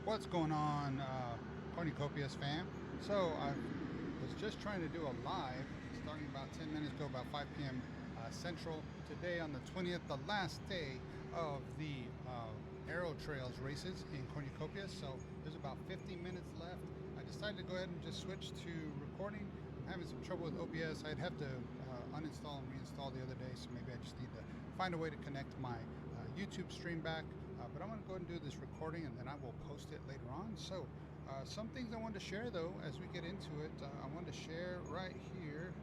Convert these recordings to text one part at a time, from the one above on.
What's going on, Cornucopias fam? So I was just trying to do a live starting about 10 minutes ago, about 5 p.m. Central, today on the 20th, the last day of the Aero Trails races in Cornucopias. So there's about 50 minutes left. I decided to go ahead and just switch to recording. I'm having some trouble with OBS. I'd have to uninstall and reinstall the other day, so maybe I just need to find a way to connect my YouTube stream back. But I'm going to go ahead and do this recording, and then I will post it later on. So some things I wanted to share, though, as we get into it. I wanted to share right here.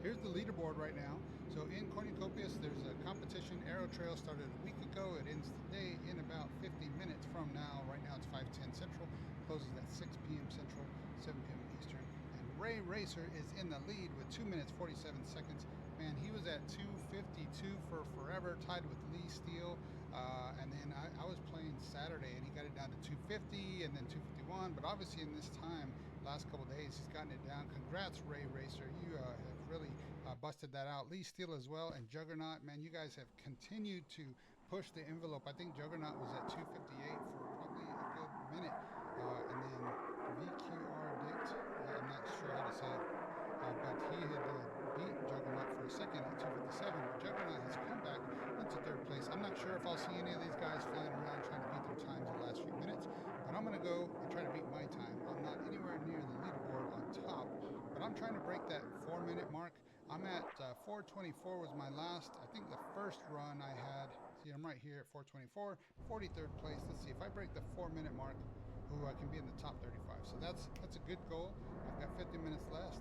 Here's the leaderboard right now. So in Cornucopias, there's a competition. Aero Trail started a week ago. It ends today in about 50 minutes from now. Right now it's 5:10 Central. Closes at 6 p.m. Central, 7 p.m. Eastern. And Ray Racer is in the lead with 2 minutes 47 seconds. Man, he was at 2:52 for forever, tied with Lee Steele. And then I was playing Saturday, and he got it down to 2:50 and then 2:51. But obviously, in this time, last couple days, he's gotten it down. Congrats, Ray Racer. You have really busted that out. Lee Steele as well, and Juggernaut. Man, you guys have continued to push the envelope. I think Juggernaut was at 2:58 for probably a good minute. And then VQR Dict, I'm not sure how to say it, but he had beat Juggernaut for a second at 2:57. But Juggernaut has come back into third place. I'm not sure if I'll see any of these guys flying around trying to beat their times the last few minutes, but I'm going to go and try to beat my time. I'm not anywhere near the leaderboard on top, but I'm trying to break that 4 minute mark. I'm at 4:24 was my last, I think the first run I had. See, I'm right here at 4:24, 43rd place. Let's see if I break the 4 minute mark. Ooh, I can be in the top 35. So that's a good goal. I've got 50 minutes left.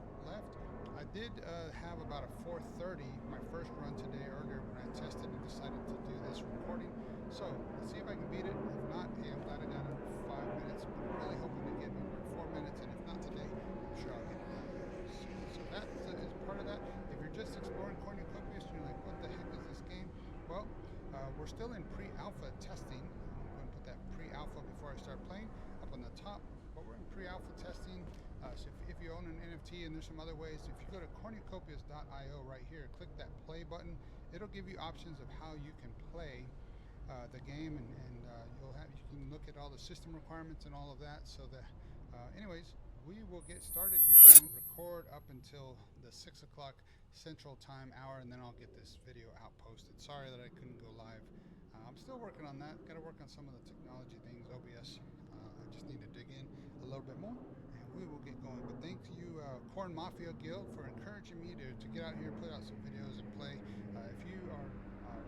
I did have about a 4:30 my first run today earlier when I tested and decided to do this recording. So let's see if I can beat it. If not, hey, I'm glad I got it 5 minutes. But I'm really hoping to get over 4 minutes. And if not today, I'm sure I'll get it done soon. So that is part of that. If you're just exploring Cornucopias and you're like, what the heck is this game? Well, we're still in pre-alpha testing. Put that pre-alpha before I start playing up on the top, but we're in pre-alpha testing. So if you own an NFT, and there's some other ways, if you go to cornucopias.io right here, click that play button, it'll give you options of how you can play the game, and you can look at all the system requirements and all of that. So that anyways, we will get started here soon. Record up until the 6 o'clock Central Time hour, and then I'll get this video out posted. Sorry that I couldn't go live. I'm still working on that. Got to work on some of the technology things, OBS. I just need to dig in a little bit more, and we will get going. But thank you, Corn Mafia Guild, for encouraging me to get out here, put out some videos, and play. If you are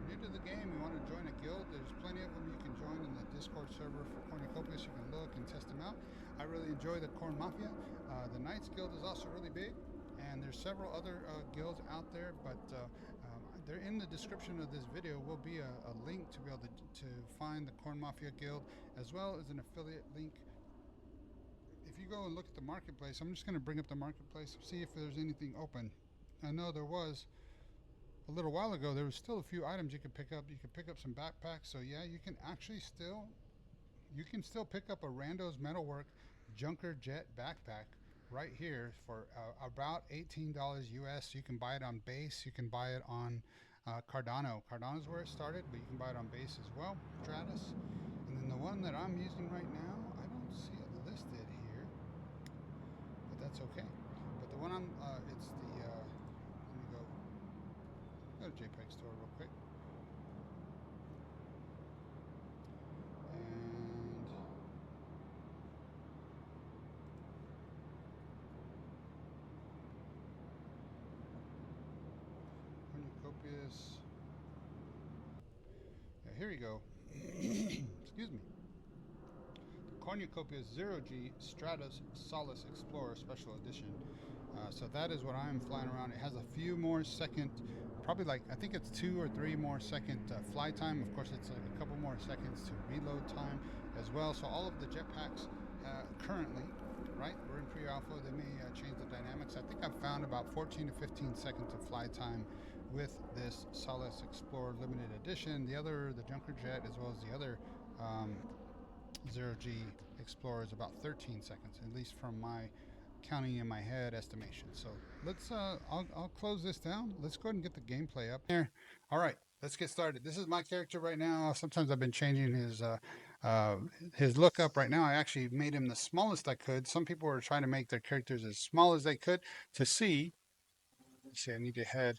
new to the game, you want to join a guild, there's plenty of them you can join in the Discord server for Cornucopias. You can look and test them out. I really enjoy the Corn Mafia. The Knights Guild is also really big, and there's several other guilds out there, but they're in the description of this video will be a link to be able to find the Corn Mafia Guild, as well as an affiliate link. If you go and look at the marketplace, I'm just going to bring up the marketplace, see if there's anything open. I know there was a little while ago. There was still a few items you could pick up. You could pick up some backpacks. So yeah, you can actually still pick up a Rando's Metalwork Junker Jet backpack right here for about $18 US. You can buy it on base. You can buy it on Cardano. Cardano's where it started, but you can buy it on base as well. Stratus. And then the one that I'm using right now, I don't see it listed here, but that's okay. But the one it's the, let me go to JPEG Store real quick. And Cornucopias. Yeah, here you go. Excuse me. Cornucopias 0G Stratus Solace Explorer Special Edition. So that is what I'm flying around. It has a few more second, probably like, I think it's 2 or 3 more second fly time. Of course, it's like a couple more seconds to reload time as well. So all of the jetpacks currently, right, we're in pre-alpha. They may change the dynamics. I think I've found about 14 to 15 seconds of fly time with this Solace Explorer Limited Edition. The Junker Jet, as well as the other 0G Explorer, is about 13 seconds, at least from my counting in my head estimation. So let's I'll close this down. Let's go ahead and get the gameplay up there. All right, let's get started. This is my character right now. Sometimes I've been changing his look up. Right now, I actually made him the smallest I could. Some people were trying to make their characters as small as they could to see. Let's see, I need to head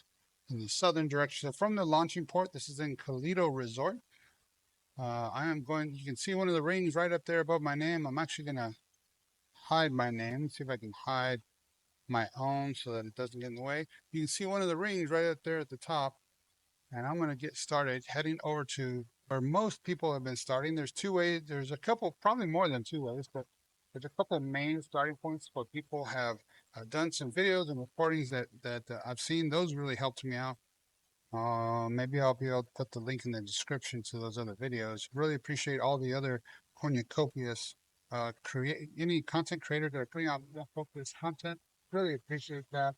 in the southern direction. So from the launching port, this is in Colito Resort. I am going, you can see one of the rings right up there above my name. I'm actually going to hide my name. Let's see if I can hide my own so that it doesn't get in the way. You can see one of the rings right up there at the top. And I'm going to get started heading over to where most people have been starting. There's two ways. There's a couple, probably more than two ways, but there's a couple of main starting points where people have done some videos and recordings that I've seen. Those really helped me out. Maybe I'll be able to put the link in the description to those other videos. Really appreciate all the other Cornucopias, create any content creator that are putting out Cornucopias content. Really appreciate that.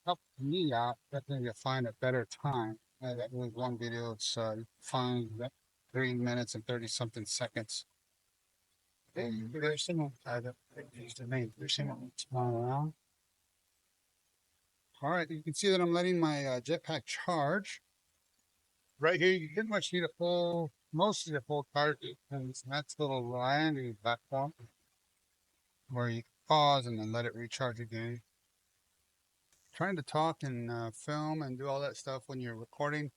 Helped me out definitely to find a better time. That was one video. It's find that 3 minutes and 30 something seconds. There's some use the name. There's some around. All right, you can see that I'm letting my jetpack charge. Right here, you pretty much need a full, mostly a full charge. And that's a little landing platform where you can pause and then let it recharge again. Trying to talk and film and do all that stuff when you're recording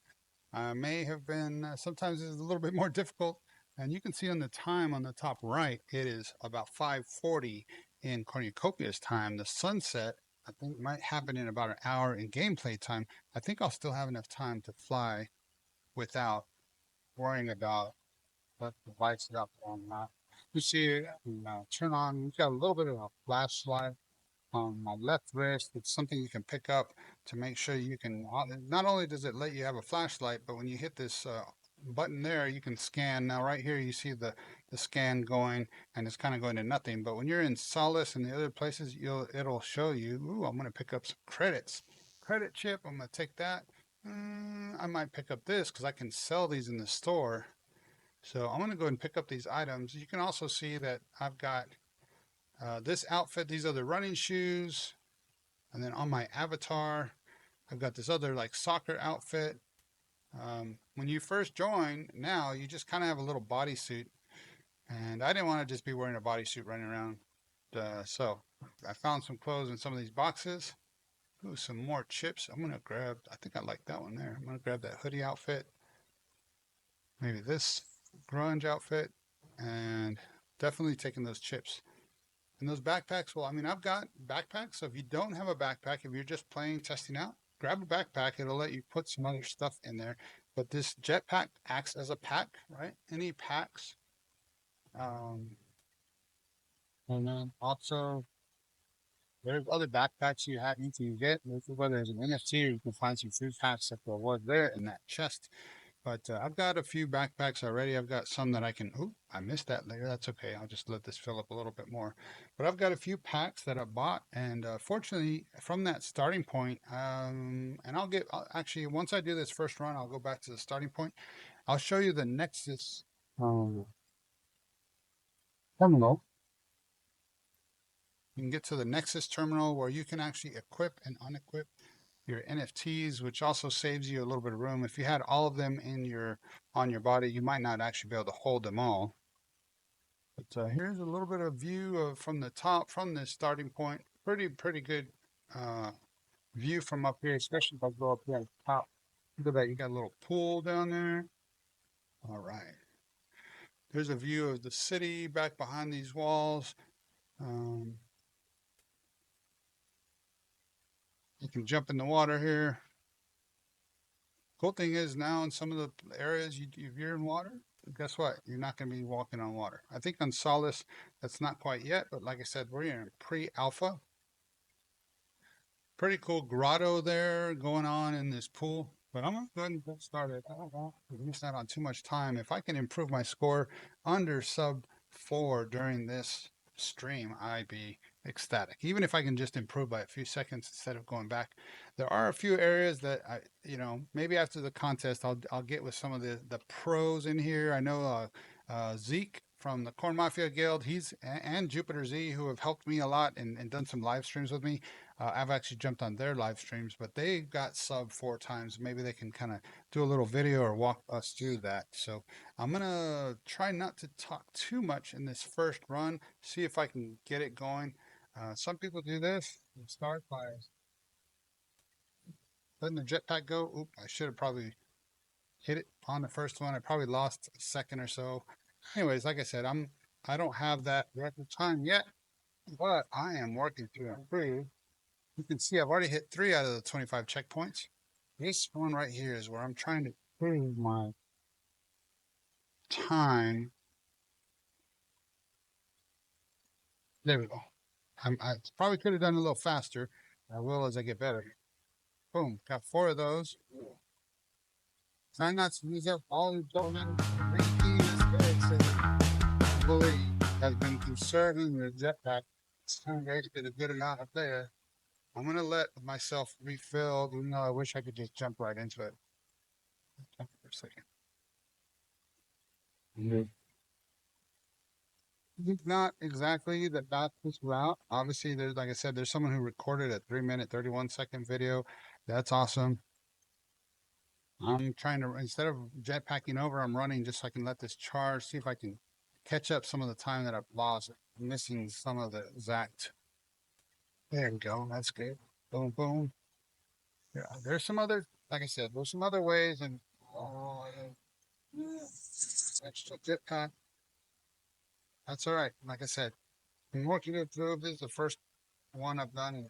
may have been, sometimes it's a little bit more difficult. And you can see on the time on the top right, it is about 5:40 in Cornucopia's time. The sunset, I think, might happen in about an hour in gameplay time. I think I'll still have enough time to fly without worrying about what the lights up or not. You see it, turn on, you've got a little bit of a flashlight on my left wrist. It's something you can pick up to make sure you can, not only does it let you have a flashlight, but when you hit this button there, you can scan. Now right here, you see the scan going and it's kind of going to nothing. But when you're in Solace and the other places, it'll show you, ooh, I'm going to pick up some credits. Credit chip, I'm going to take that. I might pick up this because I can sell these in the store. So I'm going to go and pick up these items. You can also see that I've got this outfit. These are the running shoes. And then on my avatar, I've got this other like soccer outfit. When you first join, now you just kind of have a little bodysuit. And I didn't want to just be wearing a bodysuit running around. So I found some clothes in some of these boxes. Ooh, some more chips. I'm going to grab, I think I like that one there. I'm going to grab that hoodie outfit. Maybe this grunge outfit. And definitely taking those chips. And those backpacks, well, I mean, I've got backpacks. So if you don't have a backpack, if you're just playing, testing out, grab a backpack. It'll let you put some other stuff in there. But this jetpack acts as a pack, right? Any packs. And then also, there's other backpacks you can get. Whether it's an NFT or you can find some food packs that was there in that chest. But I've got a few backpacks already. I've got some that I can, oh, I missed that layer. That's okay. I'll just let this fill up a little bit more. But I've got a few packs that I bought. And fortunately, from that starting point, and actually, once I do this first run, I'll go back to the starting point. I'll show you the Nexus terminal. You can get to the Nexus terminal where you can actually equip and unequip your NFTs, which also saves you a little bit of room. If you had all of them on your body, you might not actually be able to hold them all. But here's a little bit of view from the top, from this starting point. Pretty good view from up here, especially if I go up here at the top. Look at that, you got a little pool down there. All right. There's a view of the city back behind these walls. You can jump in the water here. Cool thing is now in some of the areas if you're in water, guess what? You're not going to be walking on water. I think on Solace, that's not quite yet, but like I said, we're in pre-alpha. Pretty cool grotto there going on in this pool. But I'm going to go ahead and get started. I don't want to miss out on too much time. If I can improve my score under sub 4 during this stream, I'd be ecstatic. Even if I can just improve by a few seconds instead of going back. There are a few areas that maybe after the contest, I'll get with some of the pros in here. I know Zeke from the Corn Mafia Guild, and Jupiter Z, who have helped me a lot and done some live streams with me. I've actually jumped on their live streams, but they got sub 4 times. Maybe they can kind of do a little video or walk us through that. So I'm gonna try not to talk too much in this first run, see if I can get it going. Some people do this. They start by letting the jetpack go. Oop, I should have probably hit it on the first one. I probably lost a second or so. Anyways, like I said, I don't have that record time yet, but I am working to improve. You can see I've already hit 3 out of the 25 checkpoints. This one right here is where I'm trying to improve my time. There we go. I probably could have done a little faster. I will as I get better. Boom, got 4 of those. Try not to use up all the domain. Bully has been conserving the jetpack. It's kind of wasted a good amount up there. I'm gonna let myself refill, even though I wish I could just jump right into it. For a second. It's not exactly the fastest route. Obviously, there's like I said, there's someone who recorded a 3-minute 31-second video. That's awesome. I'm trying to, instead of jetpacking over, I'm running just so I can let this charge, see if I can catch up some of the time that I've lost, missing some of the exact. There we go. That's good. Boom, boom. Yeah, there's some other, like I said, there's some other ways, and extra jetpack. That's all right. Like I said, I'm working to improve. This is the first one I've done in a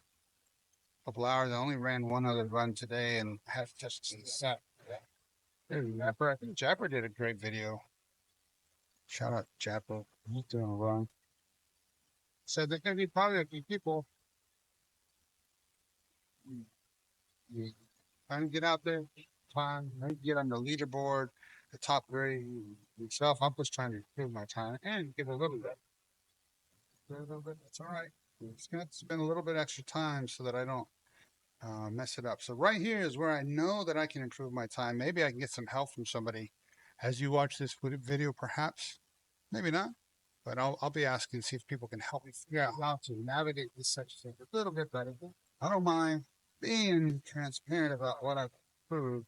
couple hours. I only ran one other run today and have just set. There's Japper. I think Japper did a great video. Shout out to Japper. He's doing a run. Said there's gonna be probably a few people trying to get out there, trying to get on the leaderboard, the top grade yourself. I'm just trying to improve my time and get a little bit. That's all right. It's gonna spend a little bit extra time so that I don't mess it up. So right here is where I know that I can improve my time. Maybe I can get some help from somebody as you watch this video, perhaps. Maybe not, but I'll be asking, see if people can help me figure out how to navigate this section a little bit better. I don't mind being transparent about what I've improved.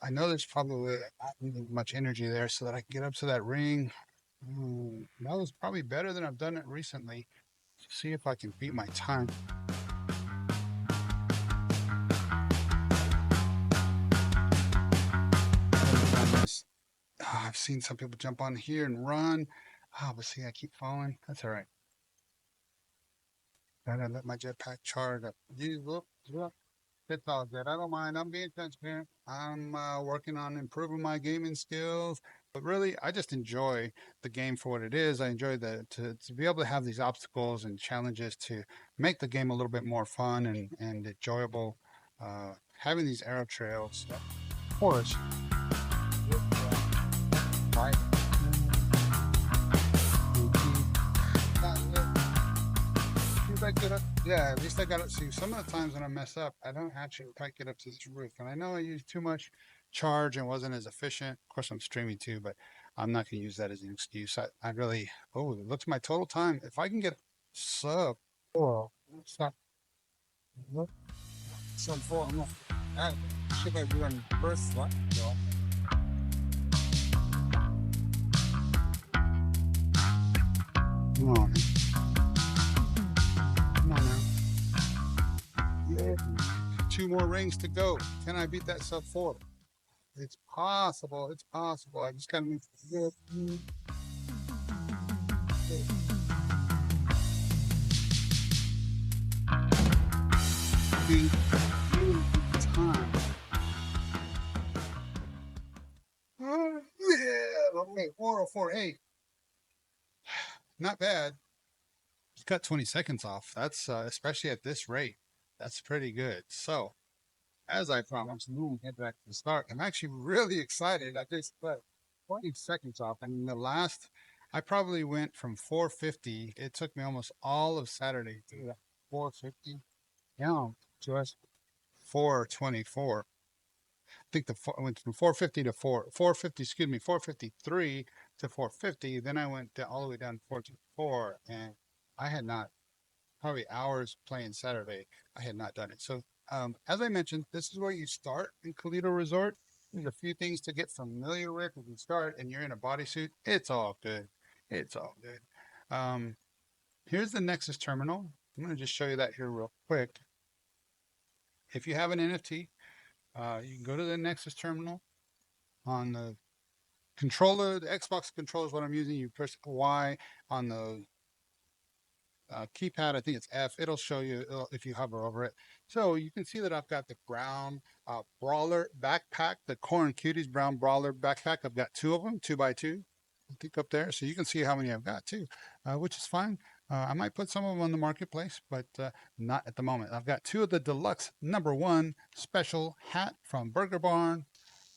I know there's probably not much energy there so that I can get up to that ring. That was probably better than I've done it recently. See if I can beat my time. I've seen some people jump on here and run. But see, I keep falling. That's all right. Gotta let my jetpack charge up. It's all good. I don't mind. I'm being transparent. I'm working on improving my gaming skills. But really, I just enjoy the game for what it is. I enjoy to be able to have these obstacles and challenges to make the game a little bit more fun and enjoyable. Having these arrow trails, of course. Right. Yeah, at least I got it. See, some of the times when I mess up, I don't actually quite get up to this roof. And I know I used too much charge and wasn't as efficient. Of course, I'm streaming too, but I'm not going to use that as an excuse. I really, it looks my total time. If I can get sub 4, stop. Sub 4, I'm not. I should I be on first one? Come on. Come on now. Yeah. 2 more rings to go. Can I beat that sub 4? It's possible. It's possible. I just gotta move good. Time. Yeah, okay, 4:04.8. Not bad. You cut 20 seconds off. That's especially at this rate. That's pretty good. So, as I promised, we'll head back to the start. I'm actually really excited. I just cut 20 seconds off, and the last, I probably went from 450. It took me almost all of Saturday to that 450. Now, just 424. I think went from 450 to 450, excuse me, 453 to 450. Then I went all the way down to 424, and I had not probably hours playing Saturday. I had not done it. So, as I mentioned, this is where you start in Kalito Resort. There's a few things to get familiar with. If you start and you're in a bodysuit, it's all good. It's all good. Here's the Nexus terminal. I'm going to just show you that here real quick. If you have an NFT, you can go to the Nexus terminal on the controller. The Xbox controller is what I'm using. You press Y on the keypad. I think it's F. It'll show you if you hover over it. So you can see that I've got the brown Brawler backpack, the Corn Cuties brown Brawler backpack. I've got two of them, 2x2. I think up there. So you can see how many I've got too, which is fine. I might put some of them on the marketplace, but not at the moment. I've got two of the deluxe #1 special hat from Burger Barn,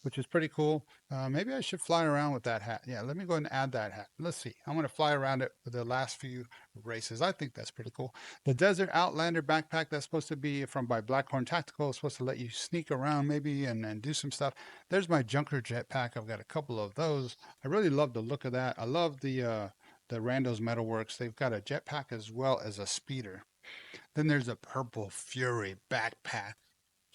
which is pretty cool. Maybe I should fly around with that hat. Yeah, let me go ahead and add that hat. Let's see. I'm going to fly around it for the last few races. I think that's pretty cool. The Desert Outlander backpack that's supposed to be from by Blackhorn Tactical. It's supposed to let you sneak around maybe and do some stuff. There's my Junker jetpack. I've got a couple of those. I really love the look of that. I love the Rando's Metalworks. They've got a jetpack as well as a speeder. Then there's a Purple Fury backpack.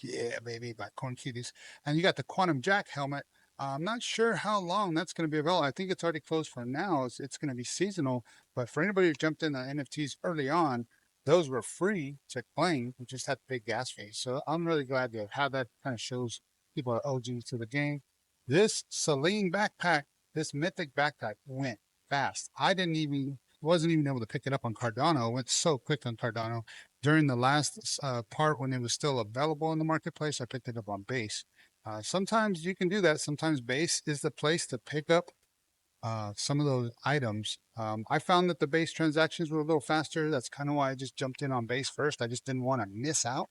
Yeah, baby, by Corn Cuties. And you got the Quantum Jack helmet. I'm not sure how long that's going to be available. I think it's already closed for now. It's going to be seasonal. But for anybody who jumped in the NFTs early on, those were free to claim. We just had to pay gas fees. So I'm really glad to have that. Kind of shows people are OGs to the game. This Celine backpack, this mythic backpack went fast. I didn't even, wasn't even able to pick it up on Cardano. It went so quick on Cardano. During the last part when it was still available in the marketplace, I picked it up on base. Sometimes you can do that. Sometimes base is the place to pick up some of those items. I found that the base transactions were a little faster. That's kind of why I just jumped in on base first. I just didn't want to miss out.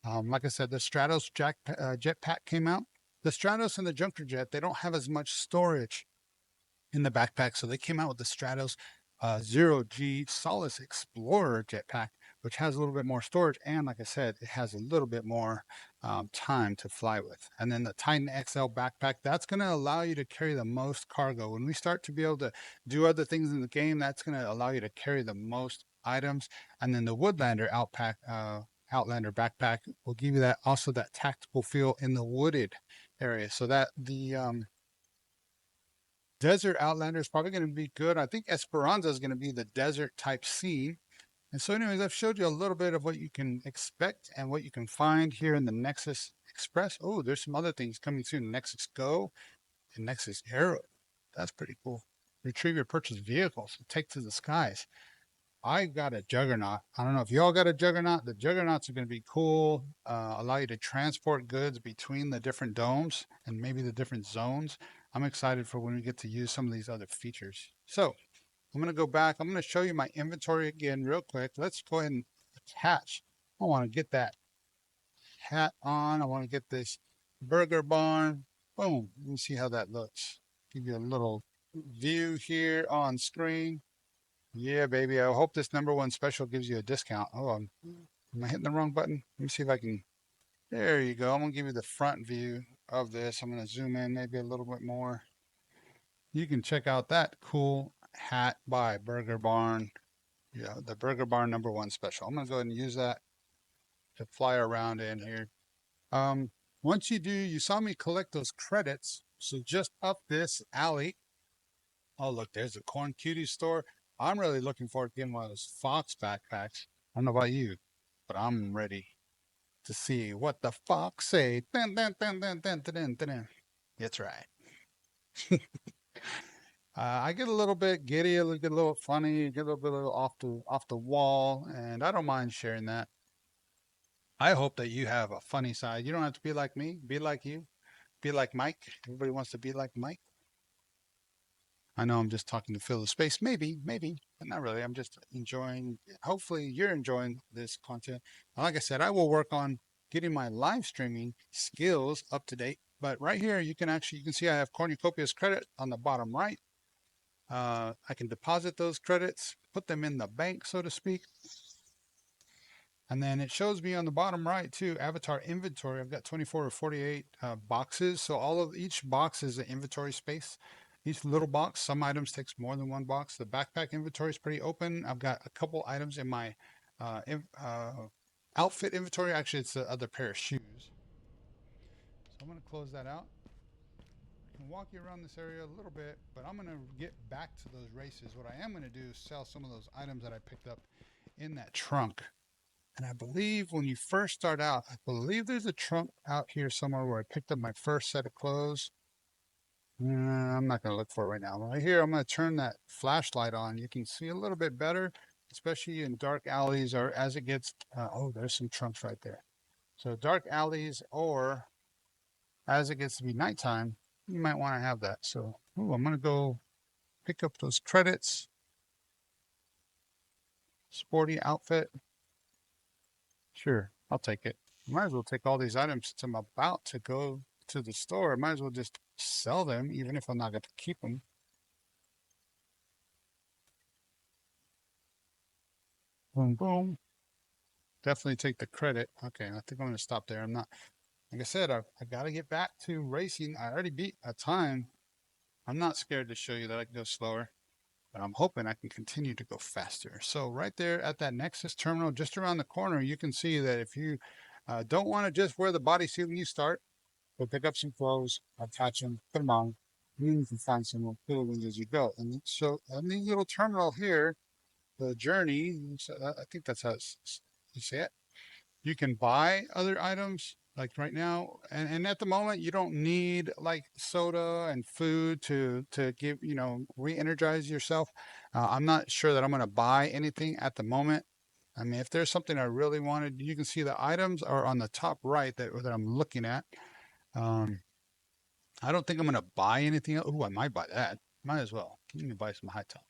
Like I said, the Stratos jetpack came out. The Stratos and the Junker Jet, they don't have as much storage in the backpack. So they came out with the Stratos 0G Solace Explorer jetpack, which has a little bit more storage. And like I said, it has a little bit more time to fly with. And then the Titan XL backpack, that's going to allow you to carry the most cargo. When we start to be able to do other things in the game, that's going to allow you to carry the most items. And then the Woodlander Outlander backpack will give you that also that tactical feel in the wooded area. So that the Desert Outlander is probably going to be good. I think Esperanza is going to be the desert type scene. And so anyways, I've showed you a little bit of what you can expect and what you can find here in the Nexus Express. Oh, there's some other things coming soon. Nexus Go and Nexus Aero. That's pretty cool. Retrieve your purchased vehicles and take to the skies. I got a Juggernaut. I don't know if y'all got a Juggernaut. The Juggernauts are going to be cool. Allow you to transport goods between the different domes and maybe the different zones. I'm excited for when we get to use some of these other features. So I'm going to go back. I'm going to show you my inventory again real quick. Let's go ahead and attach. I want to get that hat on. I want to get this Burger Barn. Boom. Let me see how that looks. Give you a little view here on screen. Yeah, baby. I hope this #1 special gives you a discount. Oh, am I hitting the wrong button? Let me see if I can. There you go. I'm going to give you the front view of this. I'm going to zoom in maybe a little bit more. You can check out that cool hat by Burger Barn. Yeah, the Burger Barn #1 special. I'm going to go ahead and use that to fly around in here. Once you do, you saw me collect those credits. So just up this alley. Oh, look, there's a Corn Cutie store. I'm really looking forward to getting one of those Fox backpacks. I don't know about you, but I'm ready to see what the Fox say. Dun, dun, dun, dun, dun, dun, dun, dun. That's right. I get a little bit giddy, get a little funny, get a little bit off the wall, and I don't mind sharing that. I hope that you have a funny side. You don't have to be like me. Be like you. Be like Mike. Everybody wants to be like Mike. I know I'm just talking to fill the space. Maybe, but not really. I'm just enjoying. Hopefully, you're enjoying this content. Like I said, I will work on getting my live streaming skills up to date. But right here, you can see I have Cornucopias credit on the bottom right. I can deposit those credits, put them in the bank, so to speak. And then it shows me on the bottom right too, avatar inventory. I've got 24 or 48 boxes. So each box is an inventory space. Each little box, some items takes more than one box. The backpack inventory is pretty open. I've got a couple items in my outfit inventory. Actually, it's the other pair of shoes. So I'm going to close that out. I can walk you around this area a little bit, but I'm going to get back to those races. What I am going to do is sell some of those items that I picked up in that trunk. And I believe when you first start out, I believe there's a trunk out here somewhere where I picked up my first set of clothes. I'm not going to look for it right now. Right here, I'm going to turn that flashlight on. You can see a little bit better, especially in dark alleys or as it gets, oh, there's some trunks right there. So dark alleys or as it gets to be nighttime, you might want to have that. So ooh, I'm going to go pick up those credits. Sporty outfit. Sure, I'll take it. Might as well take all these items since I'm about to go to the store. I might as well just sell them, even if I'm not going to keep them. Boom, boom. Definitely take the credit. Okay, I think I'm going to stop there. I'm not, like I said, I got to get back to racing. I already beat a time. I'm not scared to show you that I can go slower, but I'm hoping I can continue to go faster. So right there at that Nexus terminal, just around the corner, you can see that if you don't want to just wear the bodysuit when you start, go pick up some clothes, attach them, put them on, and you can find some more clothing as you go. And so on the little terminal here, the journey, I think that's how you say it. You can buy other items like right now, and at the moment you don't need like soda and food to give re-energize yourself. I'm not sure that I'm going to buy anything at the moment. I mean, if there's something I really wanted, you can see the items are on the top right that I'm looking at. um, I don't think I'm going to buy anything else. Oh, I might buy that. Might as well. Let me buy some high top.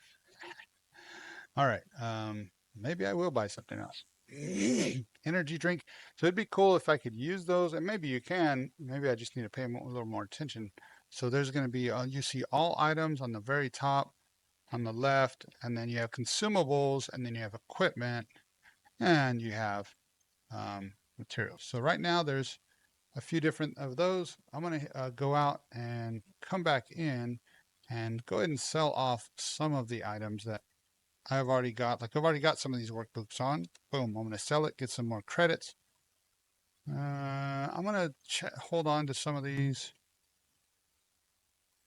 All right. Maybe I will buy something else. Energy drink. So it'd be cool if I could use those, and maybe you can. Maybe I just need to pay a little more attention. So there's going to be, you see all items on the very top, on the left, and then you have consumables, and then you have equipment, and you have materials. So right now there's a few different of those. I'm going to go out and come back in and go ahead and sell off some of the items that I've already got. Like I've already got some of these workbooks on. Boom, I'm going to sell it, get some more credits. I'm going to hold on to some of these.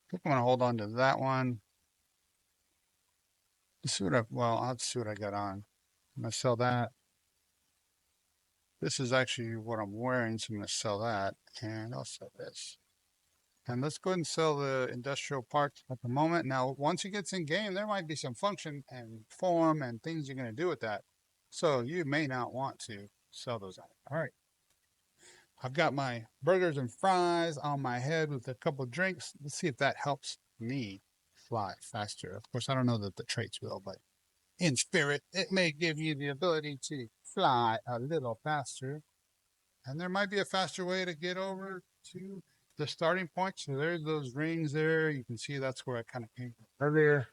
I think I'm going to hold on to that one. Let's see what I'll see what I got on. I'm going to sell that. This is actually what I'm wearing, so I'm going to sell that. And I'll sell this. And let's go ahead and sell the industrial parts at the moment. Now, once it gets in game, there might be some function and form and things you're going to do with that. So you may not want to sell those items. All right. I've got my burgers and fries on my head with a couple of drinks. Let's see if that helps me fly faster. Of course, I don't know that the traits will, but in spirit, it may give you the ability to fly a little faster. And there might be a faster way to get over to the starting point. So there's those rings there. You can see that's where I kind of came from earlier.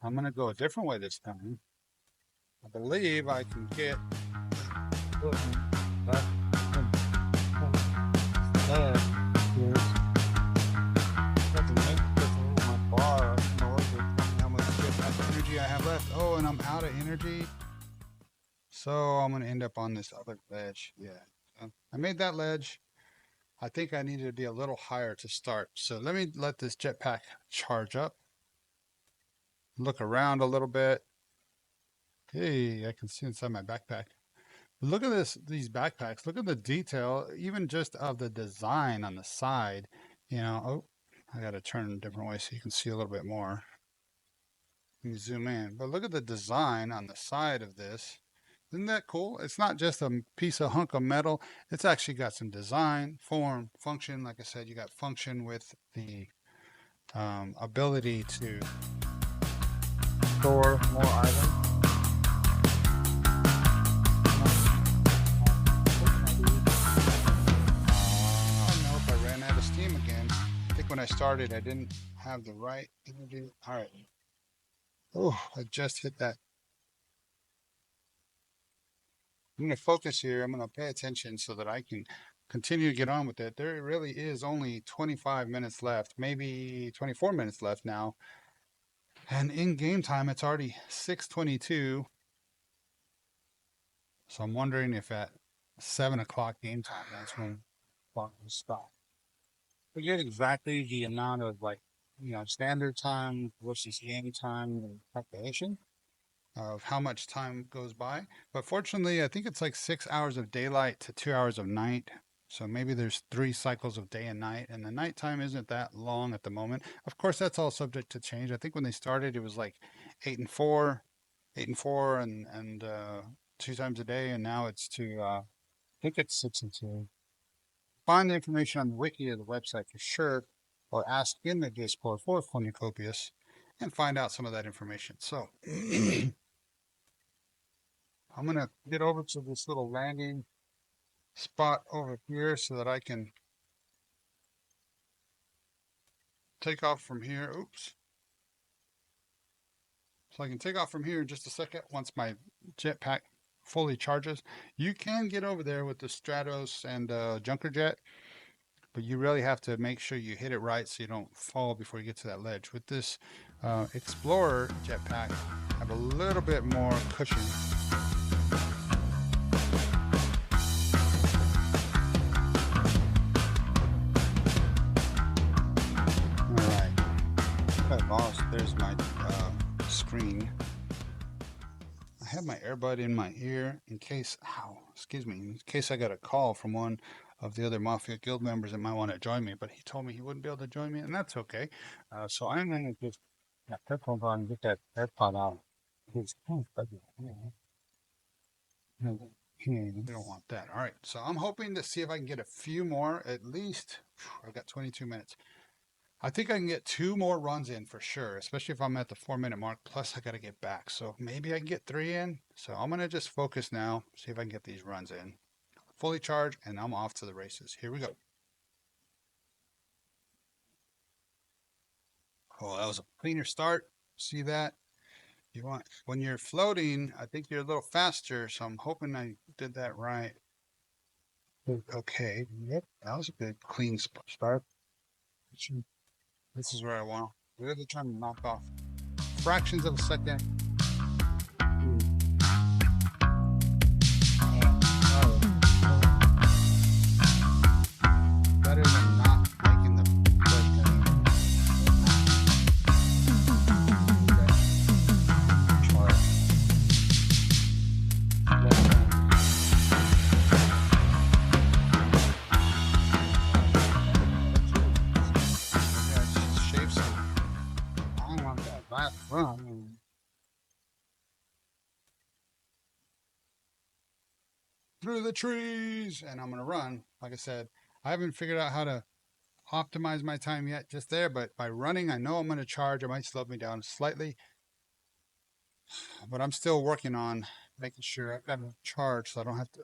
I'm going to go a different way this time. I believe I can get my bar. How much energy I have left. Oh, and I'm out of energy. So I'm going to end up on this other ledge. Yeah. I made that ledge. I think I needed to be a little higher to start. So let me let this jetpack charge up. Look around a little bit. Hey, I can see inside my backpack. Look at these backpacks. Look at the detail, even just of the design on the side. Oh, I got to turn a different way so you can see a little bit more. Let me zoom in. But look at the design on the side of this. Isn't that cool? It's not just a piece of hunk of metal. It's actually got some design, form, function. Like I said, you got function with the ability to store more items. I don't know if I ran out of steam again. I think when I started, I didn't have the right energy. All right. Oh, I just hit that. I'm going to focus here. I'm going to pay attention so that I can continue to get on with it. There really is only 25 minutes left, maybe 24 minutes left now. And in game time, it's already 6:22. So I'm wondering if at 7 o'clock game time, that's when clock will stop. Forget exactly the amount of like, standard time versus game time calculation of how much time goes by. But fortunately, I think it's like 6 hours of daylight to 2 hours of night. So maybe there's 3 cycles of day and night, and the nighttime isn't that long at the moment. Of course, that's all subject to change. I think when they started, it was like 8 and 4, 8 and 4, and 2 times a day, and now it's I think it's 6 and 2. Find the information on the wiki or the website for sure, or ask in the Discord for Cornucopias and find out some of that information. So I'm going to get over to this little landing spot over here so that I can take off from here. Oops. So I can take off from here in just a second once my jetpack fully charges. You can get over there with the Stratos and Junker Jet, but you really have to make sure you hit it right so you don't fall before you get to that ledge. With this Explorer jetpack, I have a little bit more cushion. There's my screen. I have my earbud in my ear in case, in case I got a call from one of the other Mafia guild members that might want to join me, but he told me he wouldn't be able to join me, and that's okay. So I'm going to just headphones on and get that AirPod out. We don't want that. All right, so I'm hoping to see if I can get a few more, at least. I've got 22 minutes. I think I can get 2 more runs in for sure, especially if I'm at the 4-minute mark, plus I got to get back. So maybe I can get 3 in. So I'm going to just focus now, see if I can get these runs in. Fully charged, and I'm off to the races. Here we go. Oh, that was a cleaner start. See that? When you're floating, I think you're a little faster, so I'm hoping I did that right. Okay, yep, that was a good clean start. This is where I want. Really trying to knock off fractions of a second. Better than not making the first inning. Through the trees, and I'm gonna run. Like I said, I haven't figured out how to optimize my time yet just there, but by running I know I'm going to charge. It might slow me down slightly, but I'm still working on making sure I've got a charge so I don't have to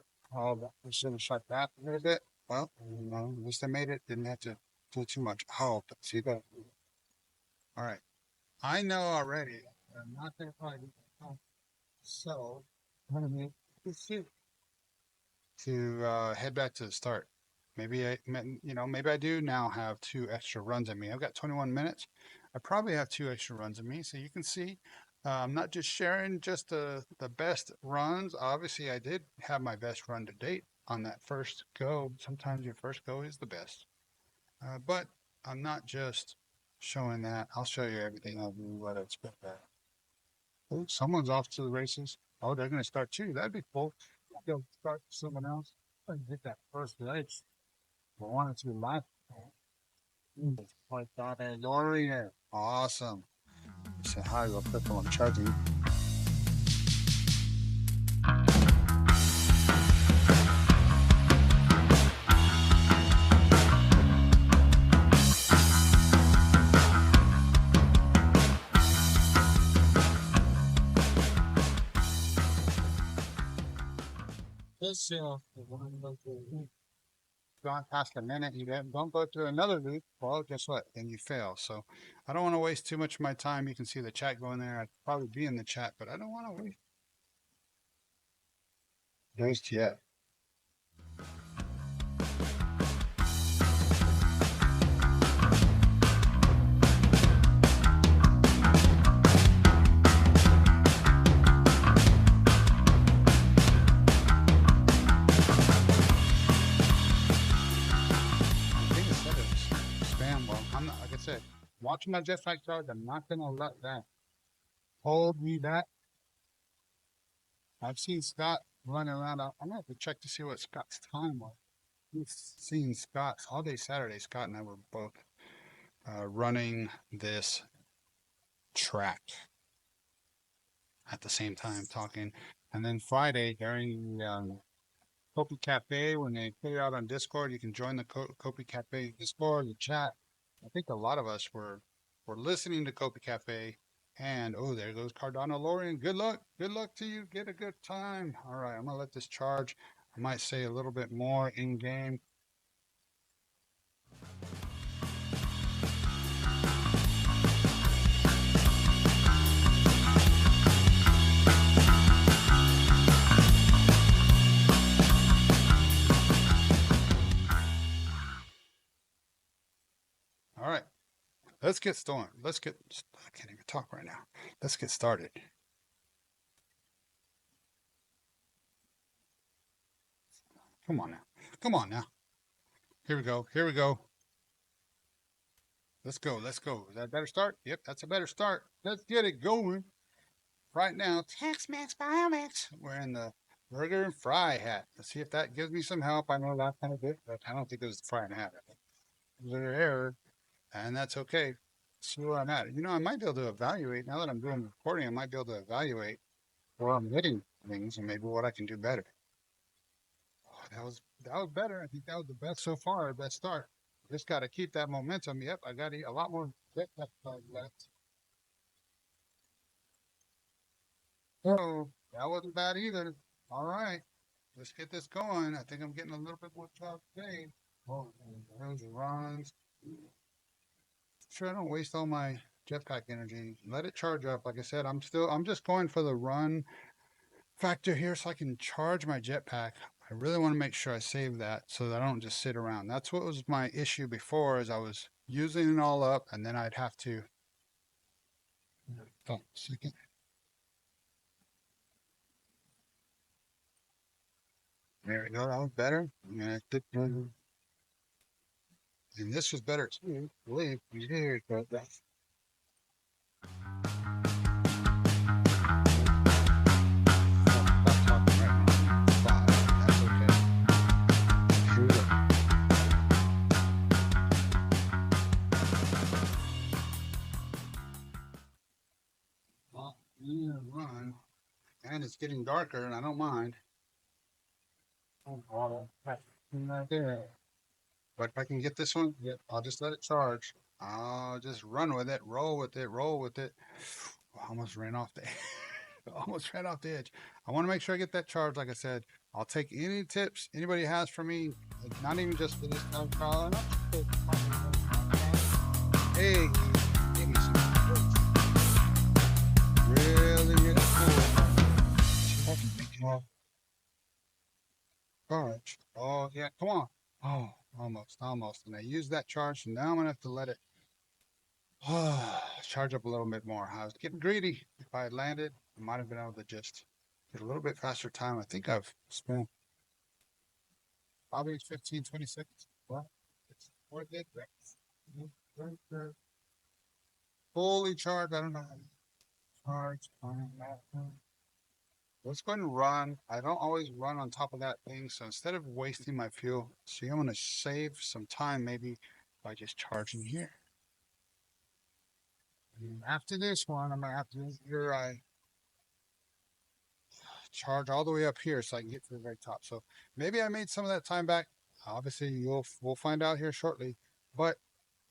finish like that a little bit. Well, at least I made it. Didn't have to do too much. Oh, but see that. All right, I know already I'm not going to probably so I'm going to head back to the start. Maybe I do now have 2 extra runs in me. I've got 21 minutes. I probably have 2 extra runs in me, so you can see I'm not just sharing just the best runs. Obviously, I did have my best run to date on that first go. Sometimes your first go is the best, but I'm not just showing that. I'll show you everything I'll do, what I expect that. Oh, someone's off to the races. Oh, they're going to start too. That'd be cool. Go start someone else. I can get that first race. I want it to be live. Awesome. Say hi real quick while I'm charging. Gone past a minute, you don't go to another loop. Well, guess what? Then you fail. So I don't want to waste too much of my time. You can see the chat going there. I'd probably be in the chat, but I don't want to waste yet. Watching my jetpack charge, I'm not gonna let that hold me back. I've seen Scott running around. I'm gonna have to check to see what Scott's time was. We've seen Scott all day Saturday. Scott and I were both running this track at the same time, talking. And then Friday during the Kopi Cafe, when they put it out on Discord, you can join the Kopi Cafe Discord, the chat. I think a lot of us were listening to Kopi Cafe. And oh, there goes Cardano Lorian. Good luck. Good luck to you. Get a good time. All right, I'm gonna let this charge. I might say a little bit more in game. All right, let's get started. I can't even talk right now. Let's get started. Come on now. Come on now. Here we go. Here we go. Let's go. Let's go. Is that a better start? Yep, that's a better start. Let's get it going. Right now, Tex-Mex Biomex. We're in the burger and fry hat. Let's see if that gives me some help. I know that kind of bit, but I don't think it was the frying hat. It was an error, and that's okay. See where I'm at. You know, I might be able to evaluate, now that I'm doing recording, I might be able to evaluate where I'm hitting things and maybe what I can do better. Oh, that was better. I think that was the best so far, best start. Just got to keep that momentum. Yep, I got a lot more left. Oh, that wasn't bad either. All right, let's get this going. I think I'm getting a little bit more charge today. Oh, those runs. Sure, I don't waste all my jetpack energy. Let it charge up. Like I said, I'm just going for the run factor here so I can charge my jetpack. I really want to make sure I save that so that I don't just sit around. That's what was my issue before, is I was using it all up and then I'd have to. Oh, second. There we go. That was better. Yeah, and this was better too. I believe we did, but that's. Stop talking right now. Stop. That's okay. Here we go. Well, yeah, run. And it's getting darker, and I don't mind. Oh, right there. But if I can get this one, yep, I'll just let it charge. I'll just run with it, roll with it, roll with it. Almost ran off the almost ran off the edge. I want to make sure I get that charge. Like I said, I'll take any tips anybody has for me. Not even just for this time trial. Hey, give me some tips. Really, really cool. Charge. Oh yeah, come on. Oh, almost. And I used that charge, so now I'm gonna have to let it charge up a little bit more. I was getting greedy. If I had landed, I might have been able to just get a little bit faster time. I think I've spent probably 15, 20 seconds. Well, it's worth it. Fully charged. I don't know. Charge. Let's go ahead and run. I don't always run on top of that thing, so instead of wasting my fuel, see, I'm gonna save some time maybe by just charging here. And after this one, I'm gonna have to ensure I charge all the way up here so I can get to the very top. So maybe I made some of that time back. Obviously, we'll find out here shortly. But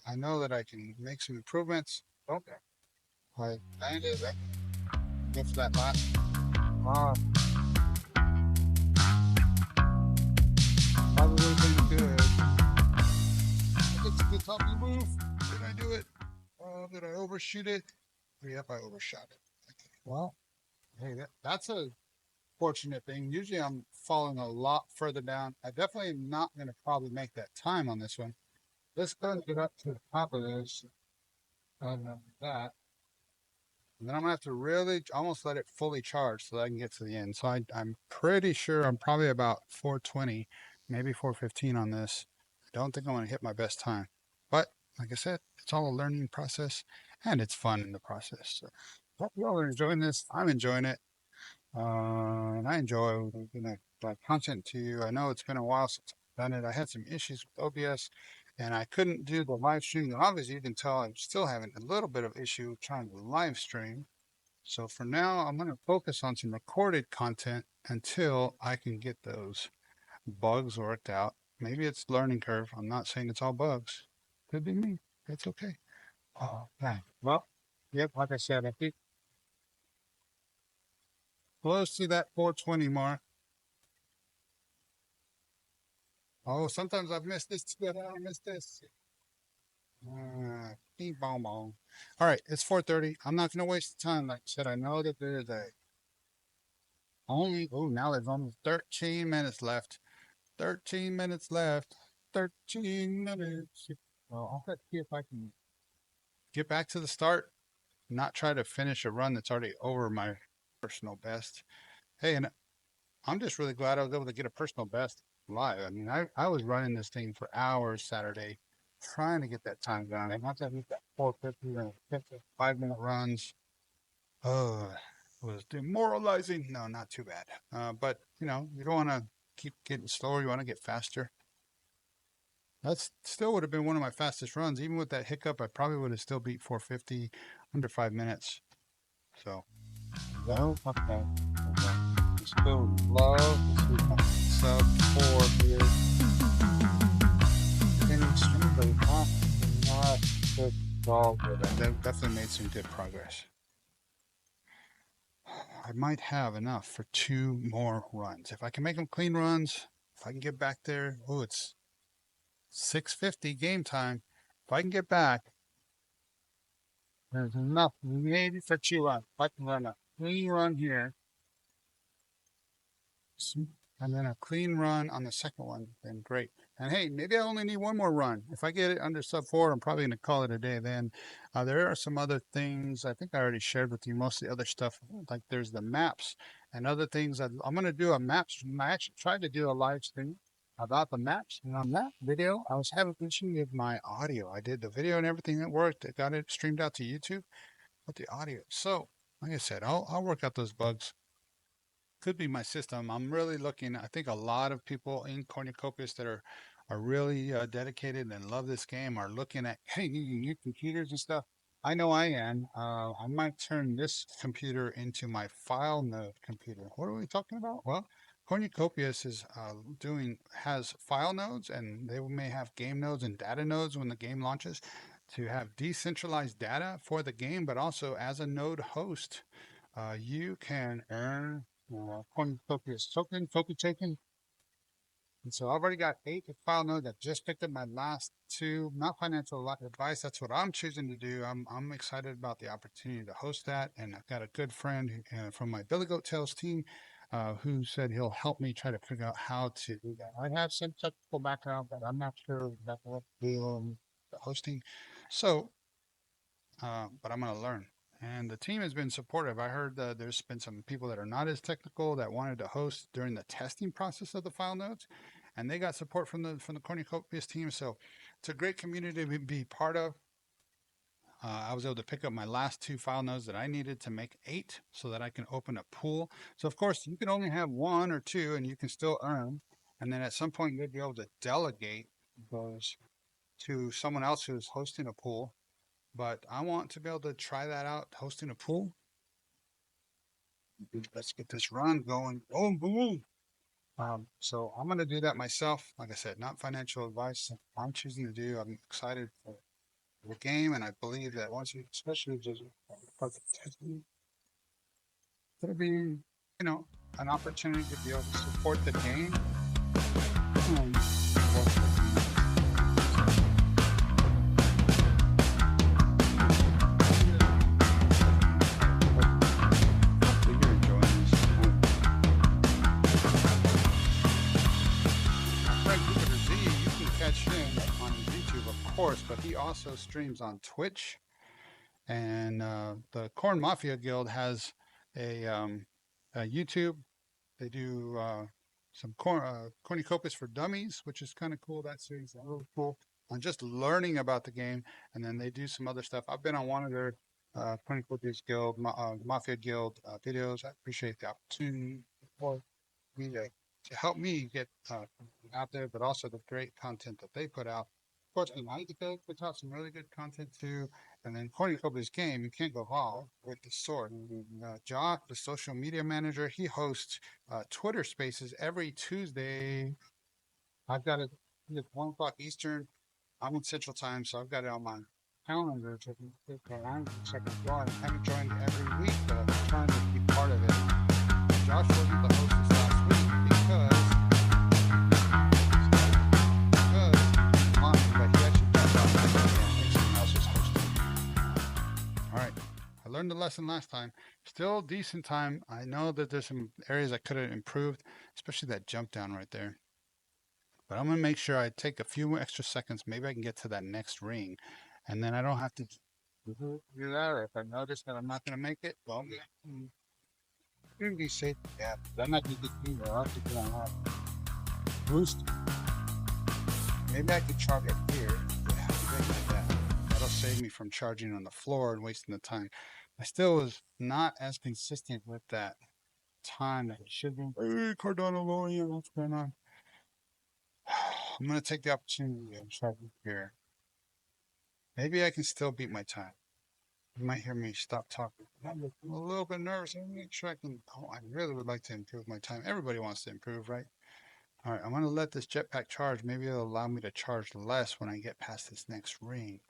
I know that I can make some improvements. Okay. I landed. Go for that last. Probably been good. It's a good top of the move. Did I do it? Did I overshoot it? Yep, I overshot it. Okay. Well, hey, that's a fortunate thing. Usually I'm falling a lot further down. I definitely am not going to probably make that time on this one. Let's go and get up to the top of this. That. And then I'm going to have to really almost let it fully charge so that I can get to the end. So I'm pretty sure I'm probably about 420, maybe 415 on this. I don't think I'm going to hit my best time. But like I said, it's all a learning process and it's fun in the process. So hope you all are enjoying this. I'm enjoying it. And I enjoy bringing that content to you. I know it's been a while since I've done it. I had some issues with OBS and I couldn't do the live stream. Obviously, you can tell I'm still having a little bit of issue trying to live stream. So for now, I'm going to focus on some recorded content until I can get those bugs worked out. Maybe it's learning curve. I'm not saying it's all bugs. Could be me. It's okay. Oh, man. Well, yep, like I said, I think close to that 420 mark. Oh, sometimes I've missed this too. I missed this. Bing bong bong. All right, it's 4:30. I'm not going to waste the time. Like I said, I know that there's a only. Oh, now there's only 13 minutes left. 13 minutes left. 13 minutes. Well, I'll have to see if I can get back to the start, not try to finish a run that's already over my personal best. Hey, and I'm just really glad I was able to get a personal best live. I mean, I was running this thing for hours Saturday, trying to get that time down. And once I hit that 450 and 5-minute runs, oh, it was demoralizing. No, not too bad. But, you don't want to keep getting slower. You want to get faster. That's still would have been one of my fastest runs. Even with that hiccup, I probably would have still beat 450 under 5 minutes. So, no, okay. Still love to see my sub 4 here. And extremely hot. Not good ball, but I definitely made some good progress. I might have enough for 2 more runs. If I can make them clean runs, if I can get back there, oh, it's 6:50 game time. If I can get back, there's enough maybe for 2 runs. If I can run a clean run here, and then a clean run on the second one, then great. And hey, maybe I only need 1 more run. If I get it under sub 4, I'm probably going to call it a day then. There are some other things. I think I already shared with you most of the other stuff. Like there's the maps and other things. I'm going to do a maps. I actually tried to do a live stream about the maps. And on that video, I was having issue with my audio. I did the video and everything that worked. I got it streamed out to YouTube with the audio. So, like I said, I'll work out those bugs. Could be my system. I'm really looking. I think a lot of people in Cornucopias that are really dedicated and love this game are looking at hey new computers and stuff. I know I am. I might turn this computer into my file node computer. What are we talking about? Well, Cornucopias is doing has file nodes, and they may have game nodes and data nodes when the game launches to have decentralized data for the game, but also as a node host, you can earn Cornucopias token, Token taken. And so I've already got 8 file nodes that just picked up my last 2. Not financial advice. That's what I'm choosing to do. I'm excited about the opportunity to host that. And I've got a good friend from my Billy Goat Tales team who said he'll help me try to figure out how to do that. I have some technical background, but I'm not sure exactly what to do on the hosting. So, but I'm going to learn. And the team has been supportive. I heard that there's been some people that are not as technical that wanted to host during the testing process of the file nodes, and they got support from the Cornucopias team. So it's a great community to be part of. I was able to pick up my last 2 file nodes that I needed to make 8 so that I can open a pool. So of course you can only have 1 or 2 and you can still earn. And then at some point you'll be able to delegate those to someone else who's hosting a pool. But I want to be able to try that out, hosting a pool. Let's get this run going. Boom, boom. So I'm going to do that myself. Like I said, not financial advice. I'm choosing to do. I'm excited for the game, and I believe that once you, especially just it's going to be, an opportunity to be able to support the game. But he also streams on Twitch, and the Corn Mafia Guild has a YouTube. They do some Cornucopias for Dummies, which is kind of cool. That series is really cool. on just learning about the game, and then they do some other stuff. I've been on one of their Cornucopias Guild, Mafia Guild videos. I appreciate the opportunity for me to help me get out there, but also the great content that they put out. Of course, Syndicate puts out some really good content too. And then Cornucopias game, you can't go wrong with the sword. Josh, the social media manager, he hosts Twitter Spaces every Tuesday. I've got it at 1 o'clock Eastern. I'm in Central Time, so I've got it on my calendar to check and join. I haven't joined every week, but I'm trying to be part of it. Josh wasn't the host this last week because but he actually got someone else was hosting. All right. I learned the lesson last time. Still decent time. I know that there's some areas I could have improved, especially that jump down right there. But I'm going to make sure I take a few extra seconds. Maybe I can get to that next ring. And then I don't have to do that. Or if I notice that I'm not going to make it, well, I'm be safe. Yeah, I'm not going to get there. I'll have to get on that. Boost. Maybe I could charge it here. Yeah, like that. That'll save me from charging on the floor and wasting the time. I still was not as consistent with that time that it should be. Hey, Cardano Lawyer, what's going on? I'm going to take the opportunity to try here. Maybe I can still beat my time. You might hear me stop talking. I'm a little bit nervous. I'm make sure I can. Oh, I really would like to improve my time. Everybody wants to improve, right? All right, I'm going to let this jetpack charge. Maybe it'll allow me to charge less when I get past this next ring.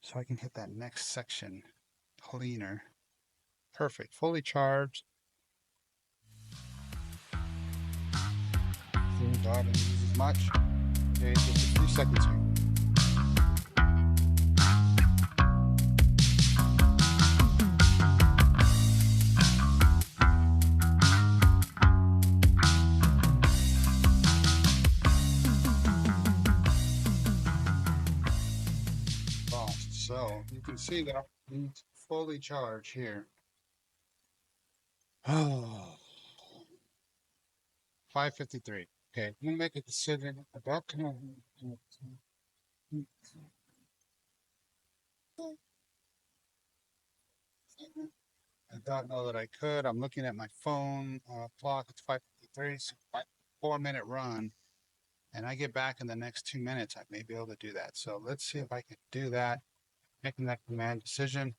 So I can hit that next section cleaner. Perfect. Fully charged. God, I didn't use as much. Okay, just 3 seconds here. So you can see that I'm fully charged here. Oh, 5:53. Okay, I'm gonna make a decision about I don't know that I could. I'm looking at my phone clock. It's 5:53. So 4-minute run, and I get back in the next 2 minutes. I may be able to do that. So let's see if I can do that. Making that command decision.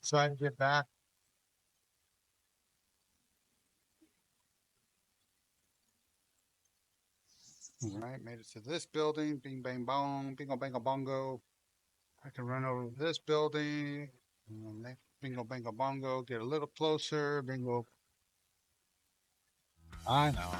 So I can get back. All right, made it to this building. Bing, bang, bong. Bingo, bango, bongo. I can run over this building. Bingo, bango, bongo. Get a little closer. Bingo. I know.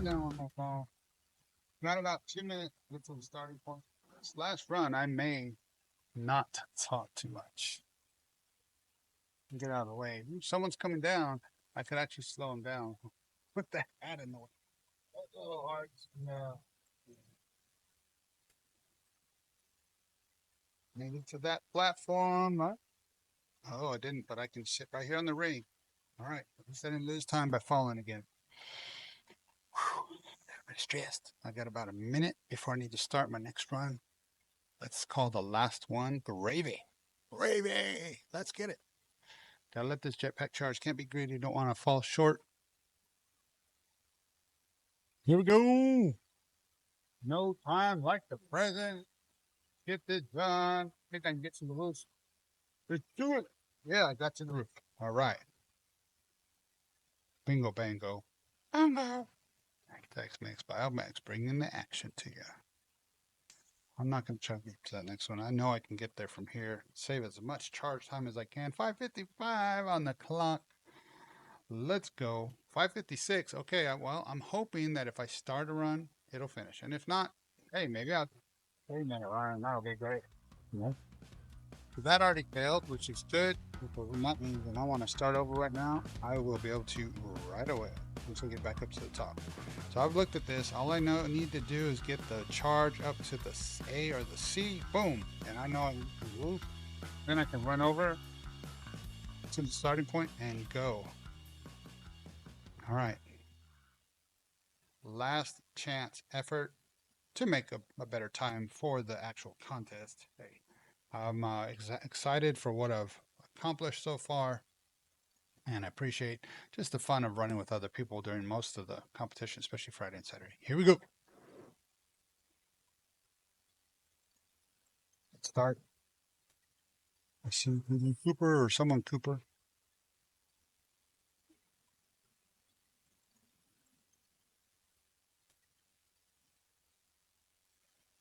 Now on my phone. Got about 2 minutes until the starting point. This last run, I may not talk too much. Get out of the way. If someone's coming down, I could actually slow him down. Put that hat in the way. That's a little hard. No. Made it to that platform. Oh, I didn't, but I can sit right here on the ring. All right. At least I didn't lose time by falling again. I'm stressed. I got about a minute before I need to start my next run. Let's call the last one Gravy. Gravy. Let's get it. Gotta let this jetpack charge. Can't be greedy. Don't want to fall short. Here we go. No time like the present. Get this done. I think I can get to the roof. Let's do it. Yeah, I got to the roof. All right. Bingo, bango. Bango. Text Max by Max, bringing the action to you. I'm not going to try to get to that next one. I know I can get there from here. Save as much charge time as I can. 5:55 on the clock. Let's go. 5:56. Okay, well, I'm hoping that if I start a run, it'll finish. And if not, hey, maybe I'll 3-minute run. That'll be great. Yeah. So that already failed, which is good. That means when I want to start over right now, I will be able to right away once I get back up to the top. So I've looked at this. All I need to do is get the charge up to the A or the C. Boom, and I know I can move. Then I can run over to the starting point and go. All right. Last chance effort to make a better time for the actual contest. Hey, I'm excited for what I've accomplished so far, and I appreciate just the fun of running with other people during most of the competition, especially Friday and Saturday. Here we go. Let's start. I see Cooper or someone Cooper.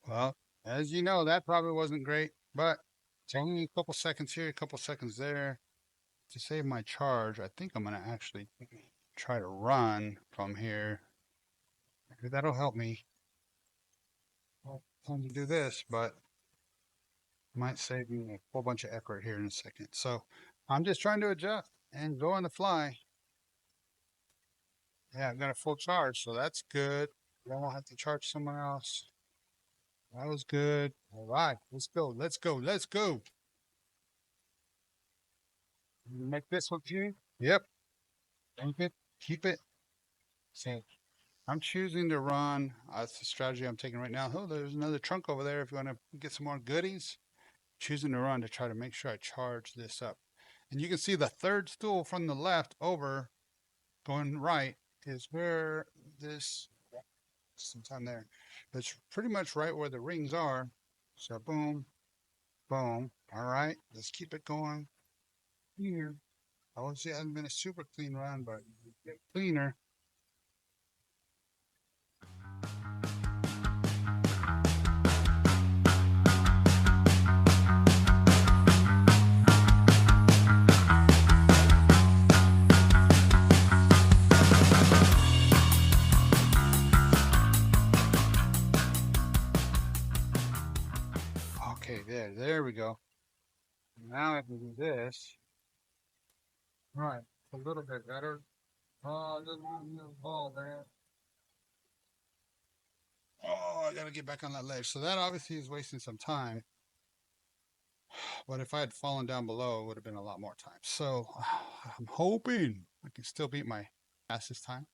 Well, as you know, that probably wasn't great, but it's only a couple seconds here, a couple seconds there. To save my charge, I think I'm going to actually try to run from here. Maybe that'll help me. Well, time to do this, but might save me a whole bunch of effort here in a second. So I'm just trying to adjust and go on the fly. Yeah, I've got a full charge, so that's good. I won't have to charge someone else. That was good. All right, let's go. Let's go. Let's go. Make this one too. Yep. Keep it. Keep it. So I'm choosing to run. That's the strategy I'm taking right now. Oh, there's another trunk over there. If you want to get some more goodies, choosing to run to try to make sure I charge this up. And you can see the third stool from the left over going right is where this sometime there. It's pretty much right where the rings are. So boom, boom. All right, let's keep it going here. I won't say it hasn't been a super clean run, but get cleaner. Okay, there we go. Now I can do this. All right, a little bit better. Oh, just one ball, man. Oh, I gotta get back on that ledge. So that obviously is wasting some time. But if I had fallen down below, it would have been a lot more time. So I'm hoping I can still beat my fastest time.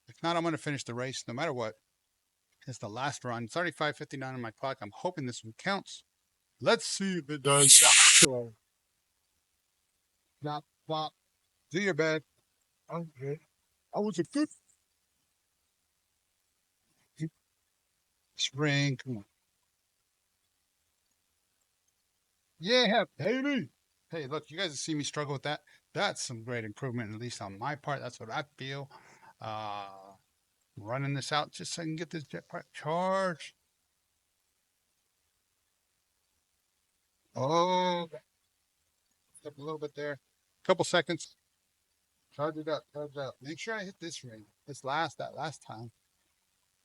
If not, I'm going to finish the race no matter what. It's the last run. It's already 5:59 on my clock. I'm hoping this one counts. Let's see if it does. Flop, flop. Do your bed. Okay. I was a good spring. Come on. Yeah, baby. Hey, look, you guys see me struggle with that. That's some great improvement, at least on my part. That's what I feel. Uh, Running this out just so I can get this jetpack charged. Oh, up a little bit there. Couple seconds. Charge it up, charge it up. Make sure I hit this ring. That last time.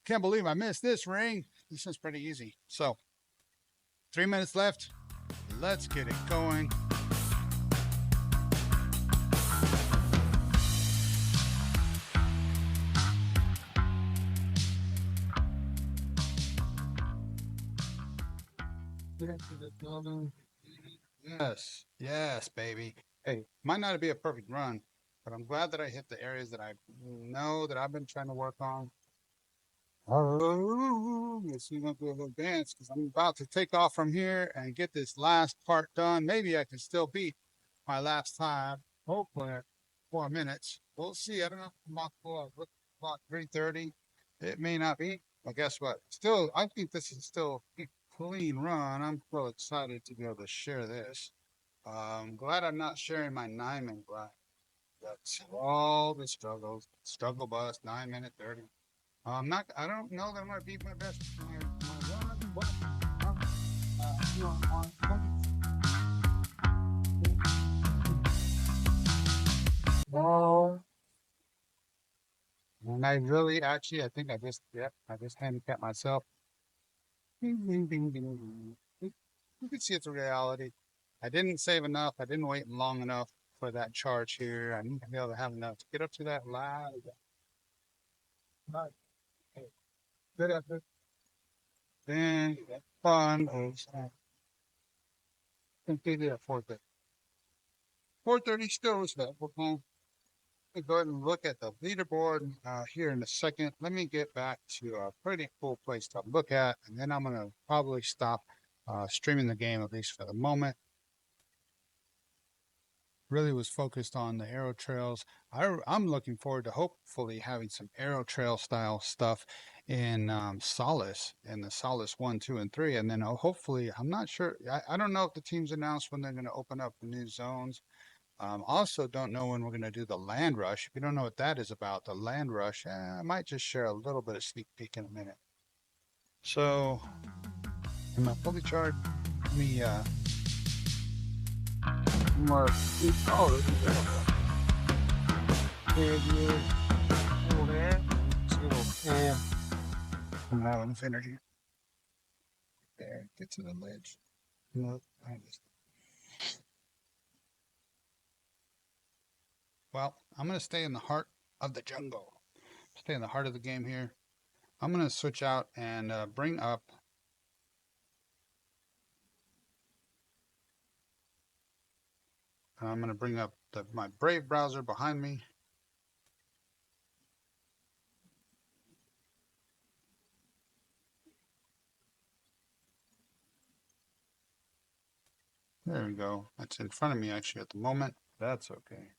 Can't believe I missed this ring. This one's pretty easy. So, 3 minutes left. Let's get it going. Yes, yes, baby. Hey, might not be a perfect run, but I'm glad that I hit the areas that I know that I've been trying to work on. Oh, let's see if I do a little dance because I'm about to take off from here and get this last part done. Maybe I can still beat my last time. Hopefully, 4 minutes. We'll see. I don't know if I'm off for about 3:30. It may not be. But guess what? Still, I think this is still a clean run. I'm so excited to be able to share this. I'm glad I'm not sharing my 9 minute run. That's all the struggles. Struggle bus, 9 minute 30. I'm not. I don't know that I'm gonna beat my best. No. And I really, actually, I think I just handicapped myself. Ding, ding, ding, ding, ding. You can see it's a reality. I didn't save enough. I didn't wait long enough for that charge here. I need to be able to have enough to get up to that loud. Good effort. Then fun is completed at 4:30. 4:30 still respectful time. Let me go ahead and look at the leaderboard here in a second. Let me get back to a pretty cool place to look at, and then I'm gonna probably stop streaming the game at least for the moment. Really was focused on the Aero trails. I'm looking forward to hopefully having some Aero trail style stuff in Solace, in the Solace 1, 2, and 3. And then hopefully, I'm not sure. I don't know if the team's announced when they're going to open up the new zones. Also, don't know when we're going to do the land rush. If you don't know what that is about, the land rush, I might just share a little bit of sneak peek in a minute. So, am I fully charged? Let me, more. Oh, this is hold there. It's a little full. I'm not enough energy. There, get to the ledge. No, I just. Well, I'm going to stay in the heart of the jungle. Stay in the heart of the game here. I'm going to switch out and bring up. I'm going to bring up my Brave browser behind me. There we go. That's in front of me actually at the moment. That's okay.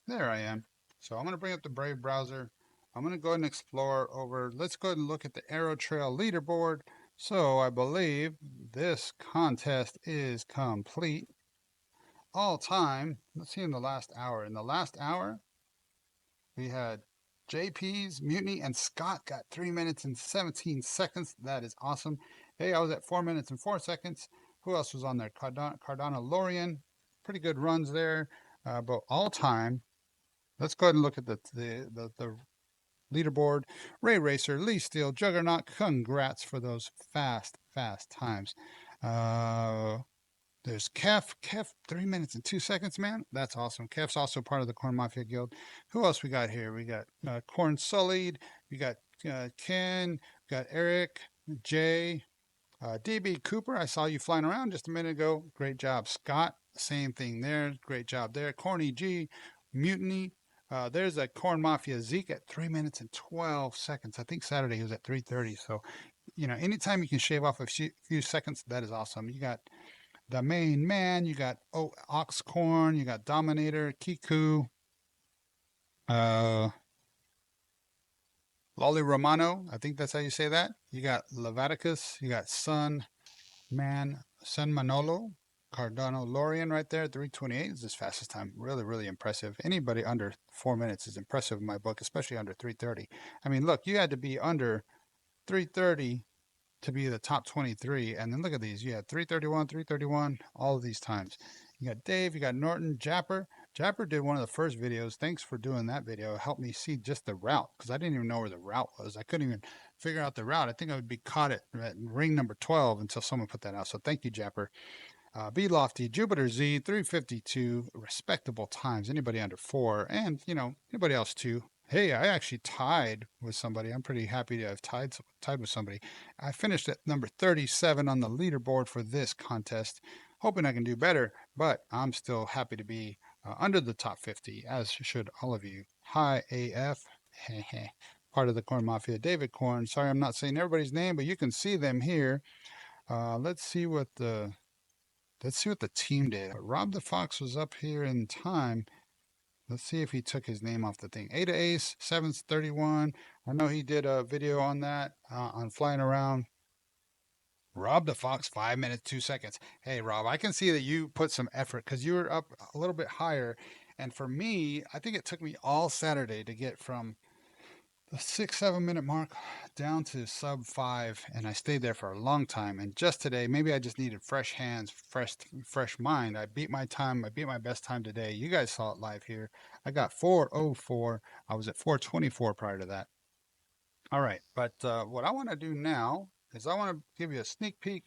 There I am. So I'm going to bring up the Brave browser. I'm going to go ahead and explore over. Let's go ahead and look at the Aero Trail leaderboard. So I believe this contest is complete. All time, let's see in the last hour. In the last hour, we had JP's, Mutiny, and Scott got 3 minutes and 17 seconds. That is awesome. Hey, I was at 4 minutes and 4 seconds. Who else was on there? Cardano Lorian. Pretty good runs there. But all time, let's go ahead and look at the leaderboard. Ray Racer, Lee Steele, Juggernaut. Congrats for those fast times. There's Kef. Kef, 3 minutes and 2 seconds, man. That's awesome. Kef's also part of the Corn Mafia Guild. Who else we got here? We got Corn Sullied. We got Ken. We got Eric, Jay, DB Cooper. I saw you flying around just a minute ago. Great job. Scott, same thing there. Great job there. Corny G, Mutiny. There's a Corn Mafia Zeke at 3 minutes and 12 seconds. I think Saturday he was at 3:30. So, anytime you can shave off a few seconds, that is awesome. You got the main man, you got Oxcorn, you got Dominator, Kiku, uh, Lolly Romano, I think that's how you say that. You got Levaticus, you got Sun Manolo, Cardano Lorian right there, 3:28 is his fastest time. Really impressive. Anybody under 4 minutes is impressive in my book, especially under 3:30. I mean, look, you had to be under 3:30 to be the top 23. And then look at these. You had 3:31, all of these times. You got Dave, you got Norton, Japper. Japper did one of the first videos. Thanks for doing that video. It helped me see just the route because I didn't even know where the route was. I couldn't even figure out the route. I think I would be caught at ring number 12 until someone put that out. So thank you, Japper. B Lofty, Jupiter Z, 352, respectable times. Anybody under 4, and anybody else too. Hey, I actually tied with somebody. I'm pretty happy to have tied with somebody. I finished at number 37 on the leaderboard for this contest. Hoping I can do better, but I'm still happy to be under the top 50, as should all of you. Hi, AF. Part of the Corn Mafia. David Corn. Sorry, I'm not saying everybody's name, but you can see them here. Let's see what the team did. Rob the Fox was up here in time. Let's see if he took his name off the thing. Ada Ace, 7's 31. I know he did a video on that, on flying around. Rob the Fox, 5 minutes, 2 seconds. Hey, Rob, I can see that you put some effort because you were up a little bit higher. And for me, I think it took me all Saturday to get from the 6-7 minute mark down to sub 5, and I stayed there for a long time. And just today, maybe I just needed fresh hands, fresh mind. I beat my time. I beat my best time today. You guys saw it live here. I got 4:04. I was at 4:24 prior to that. All right, but what I want to do now is I want to give you a sneak peek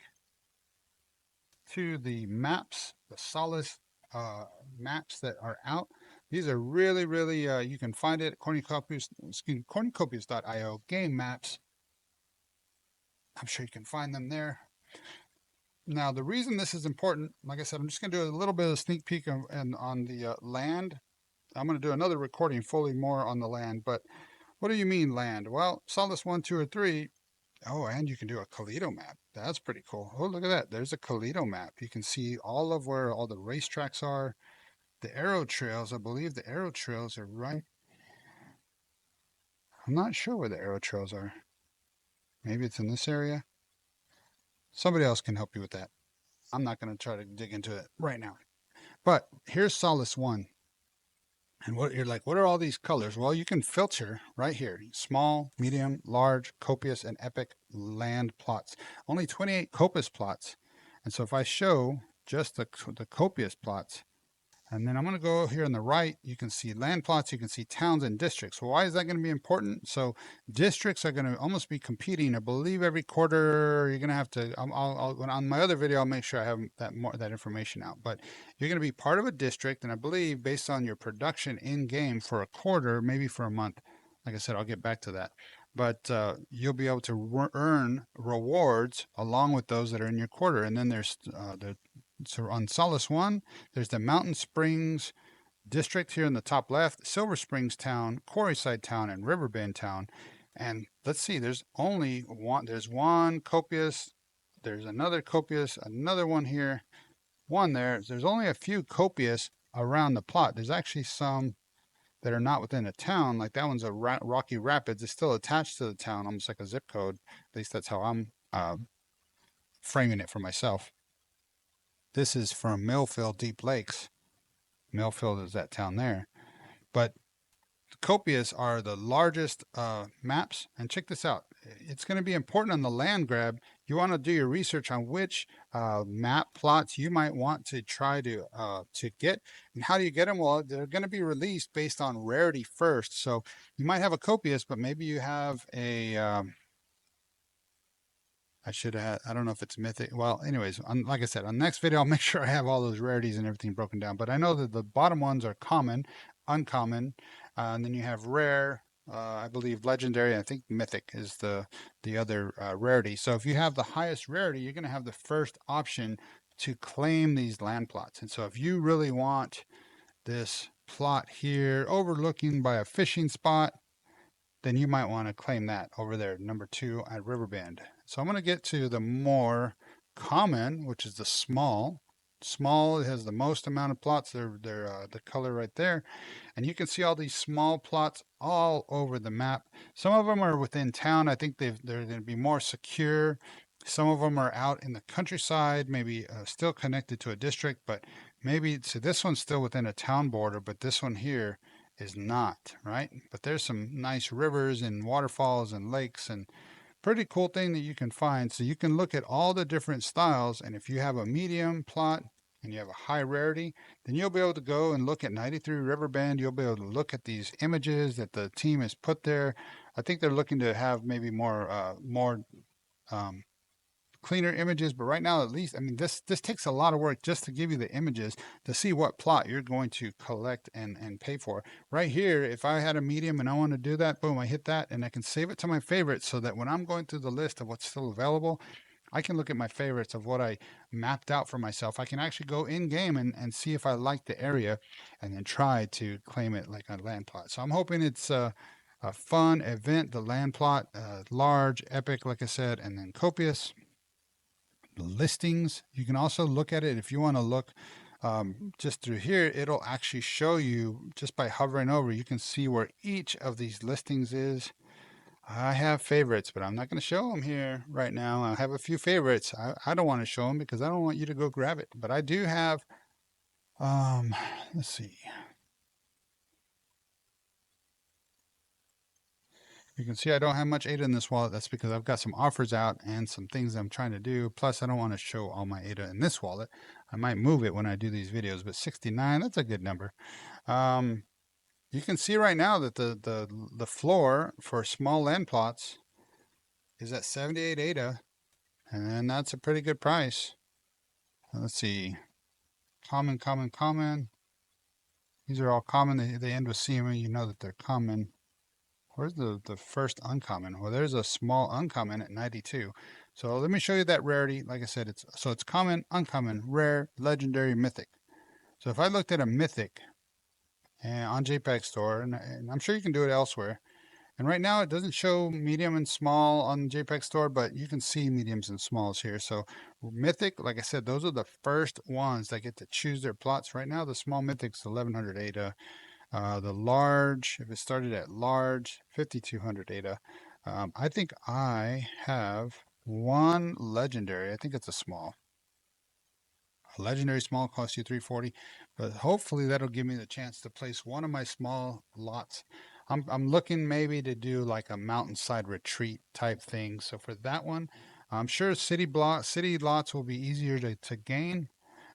to the maps, the Solace maps that are out. These are really, really, you can find it at Cornucopias.io, game maps. I'm sure you can find them there. Now, the reason this is important, like I said, I'm just going to do a little bit of a sneak peek on the land. I'm going to do another recording fully more on the land, but what do you mean land? Well, Solace 1, 2, or 3. Oh, and you can do a Kaleidо map. That's pretty cool. Oh, look at that. There's a Kaleido map. You can see all of where all the racetracks are. The Aero trails, I believe the Aero trails are right. I'm not sure where the Aero trails are. Maybe it's in this area. Somebody else can help you with that. I'm not going to try to dig into it right now. But here's Solace 1. And what you're like, what are all these colors? Well, you can filter right here: small, medium, large, copious, and epic land plots. Only 28 copious plots. And so if I show just the copious plots, and then I'm going to go here on the right, you can see land plots, you can see towns and districts. Well, why is that going to be important? So districts are going to almost be competing. I believe every quarter you're going to have to, on my other video, I'll make sure I have that information out. But you're going to be part of a district, and I believe based on your production in-game for a quarter, maybe for a month, like I said, I'll get back to that. But you'll be able to earn rewards along with those that are in your quarter. And then there's so on Solace 1, there's the Mountain Springs district here in the top left, Silver Springs Town, Quarryside Town, and Riverbend Town. And let's see, there's only one, there's one copious, there's another copious, another one here, one there. There's only a few copious around the plot. There's actually some that are not within a town, like that one's a Rocky Rapids. It's still attached to the town, almost like a zip code. At least that's how I'm framing it for myself. This is from Millfield Deep Lakes. Millfield is that town there. But Copias are the largest maps. And check this out. It's going to be important on the land grab. You want to do your research on which map plots you might want to try to get. And how do you get them? Well, they're going to be released based on rarity first. So you might have a Copias, but maybe you have a... I should have, I don't know if it's mythic. Well, anyways, like I said, on the next video, I'll make sure I have all those rarities and everything broken down. But I know that the bottom ones are common, uncommon, and then you have rare, I believe legendary, I think mythic is the other rarity. So if you have the highest rarity, you're going to have the first option to claim these land plots. And so if you really want this plot here overlooking by a fishing spot, then you might want to claim that over there, number 2 at Riverbend. So I'm going to get to the more common, which is the small. Small has the most amount of plots. They're the color right there. And you can see all these small plots all over the map. Some of them are within town. I think they're going to be more secure. Some of them are out in the countryside, maybe still connected to a district, but maybe, so this one's still within a town border, but this one here is not, right? But there's some nice rivers and waterfalls and lakes, and pretty cool thing that you can find. So you can look at all the different styles, and if you have a medium plot and you have a high rarity, then you'll be able to go and look at 93 Riverbend. You'll be able to look at these images that the team has put there. I think they're looking to have maybe more cleaner images, but right now, at least, I mean, this takes a lot of work just to give you the images to see what plot you're going to collect and pay for. Right here, if I had a medium and I want to do that, boom, I hit that and I can save it to my favorites, so that when I'm going through the list of what's still available, I can look at my favorites of what I mapped out for myself. I can actually go in game and see if I like the area and then try to claim it like a land plot. So I'm hoping it's a fun event, the land plot, large, epic, like I said, and then copious. Listings, you can also look at it if you want to look just through here. It'll actually show you just by hovering over. You can see where each of these listings is. I have favorites, but I'm not going to show them here right now. I have a few favorites. I don't want to show them because I don't want you to go grab it, but I do have let's see. You can see I don't have much ADA in this wallet. That's because I've got some offers out and some things I'm trying to do. Plus, I don't want to show all my ADA in this wallet. I might move it when I do these videos, but 69, that's a good number. You can see right now that the floor for small land plots is at 78 ADA, and that's a pretty good price. Let's see. Common, common, common. These are all common. They end with CME. You know that they're common. Where's the first uncommon? Well, there's a small uncommon at 92. So let me show you that rarity. Like I said, it's common, uncommon, rare, legendary, mythic. So if I looked at a mythic on JPEG Store, and I'm sure you can do it elsewhere. And right now it doesn't show medium and small on JPEG Store, but you can see mediums and smalls here. So mythic, like I said, those are the first ones that get to choose their plots. Right now, the small mythic's 1100 ADA. The large, if it started at large, 5200 ADA. I think I have one legendary. I think it's a small. A legendary small costs you 340, but hopefully that'll give me the chance to place one of my small lots. I'm looking maybe to do like a mountainside retreat type thing. So for that one, I'm sure city lots will be easier to gain,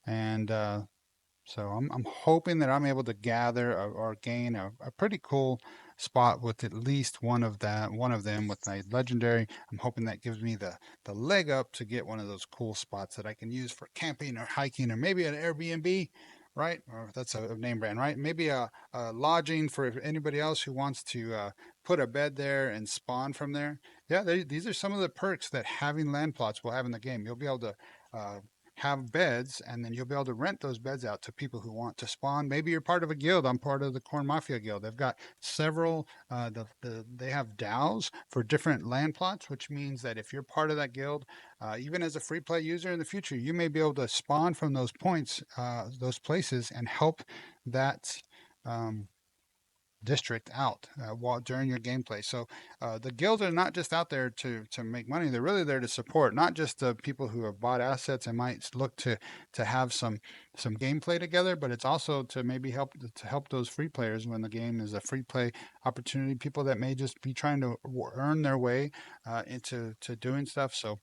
and so I'm hoping that I'm able to gather or gain a pretty cool spot with at least one of them with my legendary. I'm hoping that gives me the leg up to get one of those cool spots that I can use for camping or hiking or maybe an Airbnb, right? Or that's a name brand, right? Maybe a lodging for anybody else who wants to put a bed there and spawn from there. Yeah, these are some of the perks that having land plots will have in the game. You'll be able to uh, have beds, and then you'll be able to rent those beds out to people who want to spawn. Maybe you're part of a guild. I'm part of the Corn Mafia guild. They've got several. They have DAOs for different land plots, which means that if you're part of that guild, even as a free play user in the future, you may be able to spawn from those points, those places, and help that. Um, District out while during your gameplay. So the guilds are not just out there to make money; they're really there to support not just the people who have bought assets and might look to have some gameplay together, but it's also to maybe help those free players when the game is a free play opportunity. People that may just be trying to earn their way into doing stuff. So.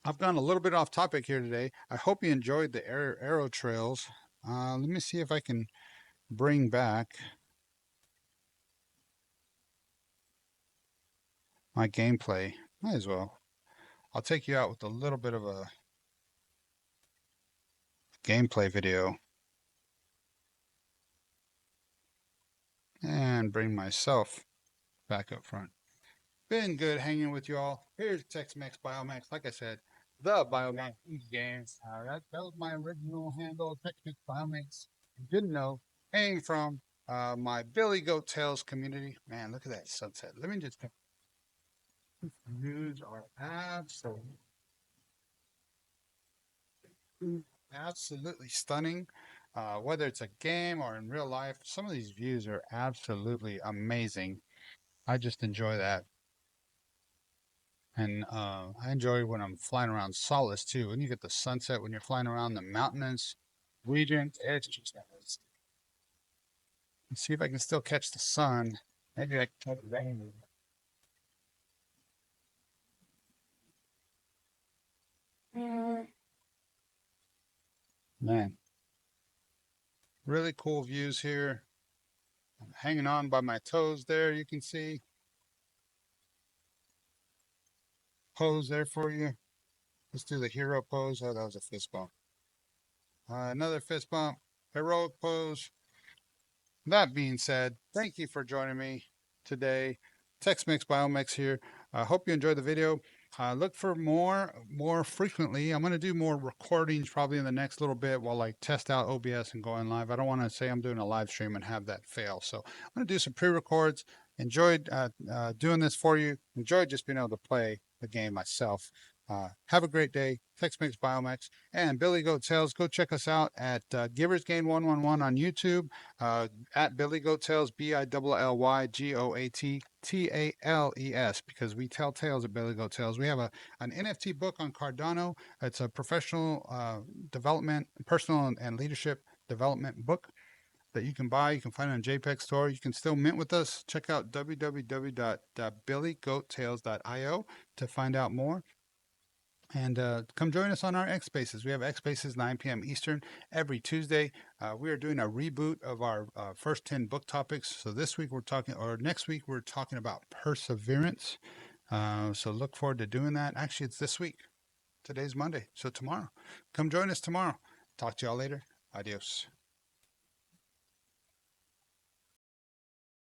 I've gone a little bit off topic here today. I hope you enjoyed the Aero trails. Let me see if I can bring back my gameplay. Might as well. I'll take you out with a little bit of a gameplay video and bring myself back up front. Been good hanging with you all. Here's Tex-Mex Biomex. Like I said, the Biomex games. That was my original handle, Tex-Mex Biomex. You didn't know, hanging from my Billy Goat Tales community. Man, look at that sunset. Let me just. Views are absolutely stunning. Whether it's a game or in real life, some of these views are absolutely amazing. I just enjoy that. And I enjoy when I'm flying around Solace too. When you get the sunset, when you're flying around the mountainous region, it's just. Let's see if I can still catch the sun. Maybe I can catch the rain. Man, really cool views here. I'm hanging on by my toes there. You can see pose there for you. Let's do the hero pose. Oh, that was a fist bump. Another fist bump. Heroic pose. That being said, thank you for joining me today. Tex Mix Biomix here. I hope you enjoyed the video. Look for more frequently. I'm going to do more recordings probably in the next little bit while I test out OBS and going live. I don't want to say I'm doing a live stream and have that fail. So I'm going to do some pre-records. Enjoyed doing this for you. Enjoyed just being able to play the game myself. Have a great day. Tex Mix Biomex and Billy Goat Tales. Go check us out at Givers Gain 111 on YouTube. At Billy Goat Tales, BILLYGOATTALES, because we tell tales at Billy Goat Tales. We have an NFT book on Cardano. It's a professional development, personal and leadership development book that you can buy. You can find it on JPEG Store. You can still mint with us. Check out www.billygoattales.io to find out more. And come join us on our X Spaces. We have X Spaces 9 p.m. Eastern every Tuesday. We are doing a reboot of our first 10 book topics. So this week we're talking, or next week we're talking about perseverance. So look forward to doing that. Actually, it's this week. Today's Monday, so tomorrow. Come join us tomorrow. Talk to y'all later. Adios.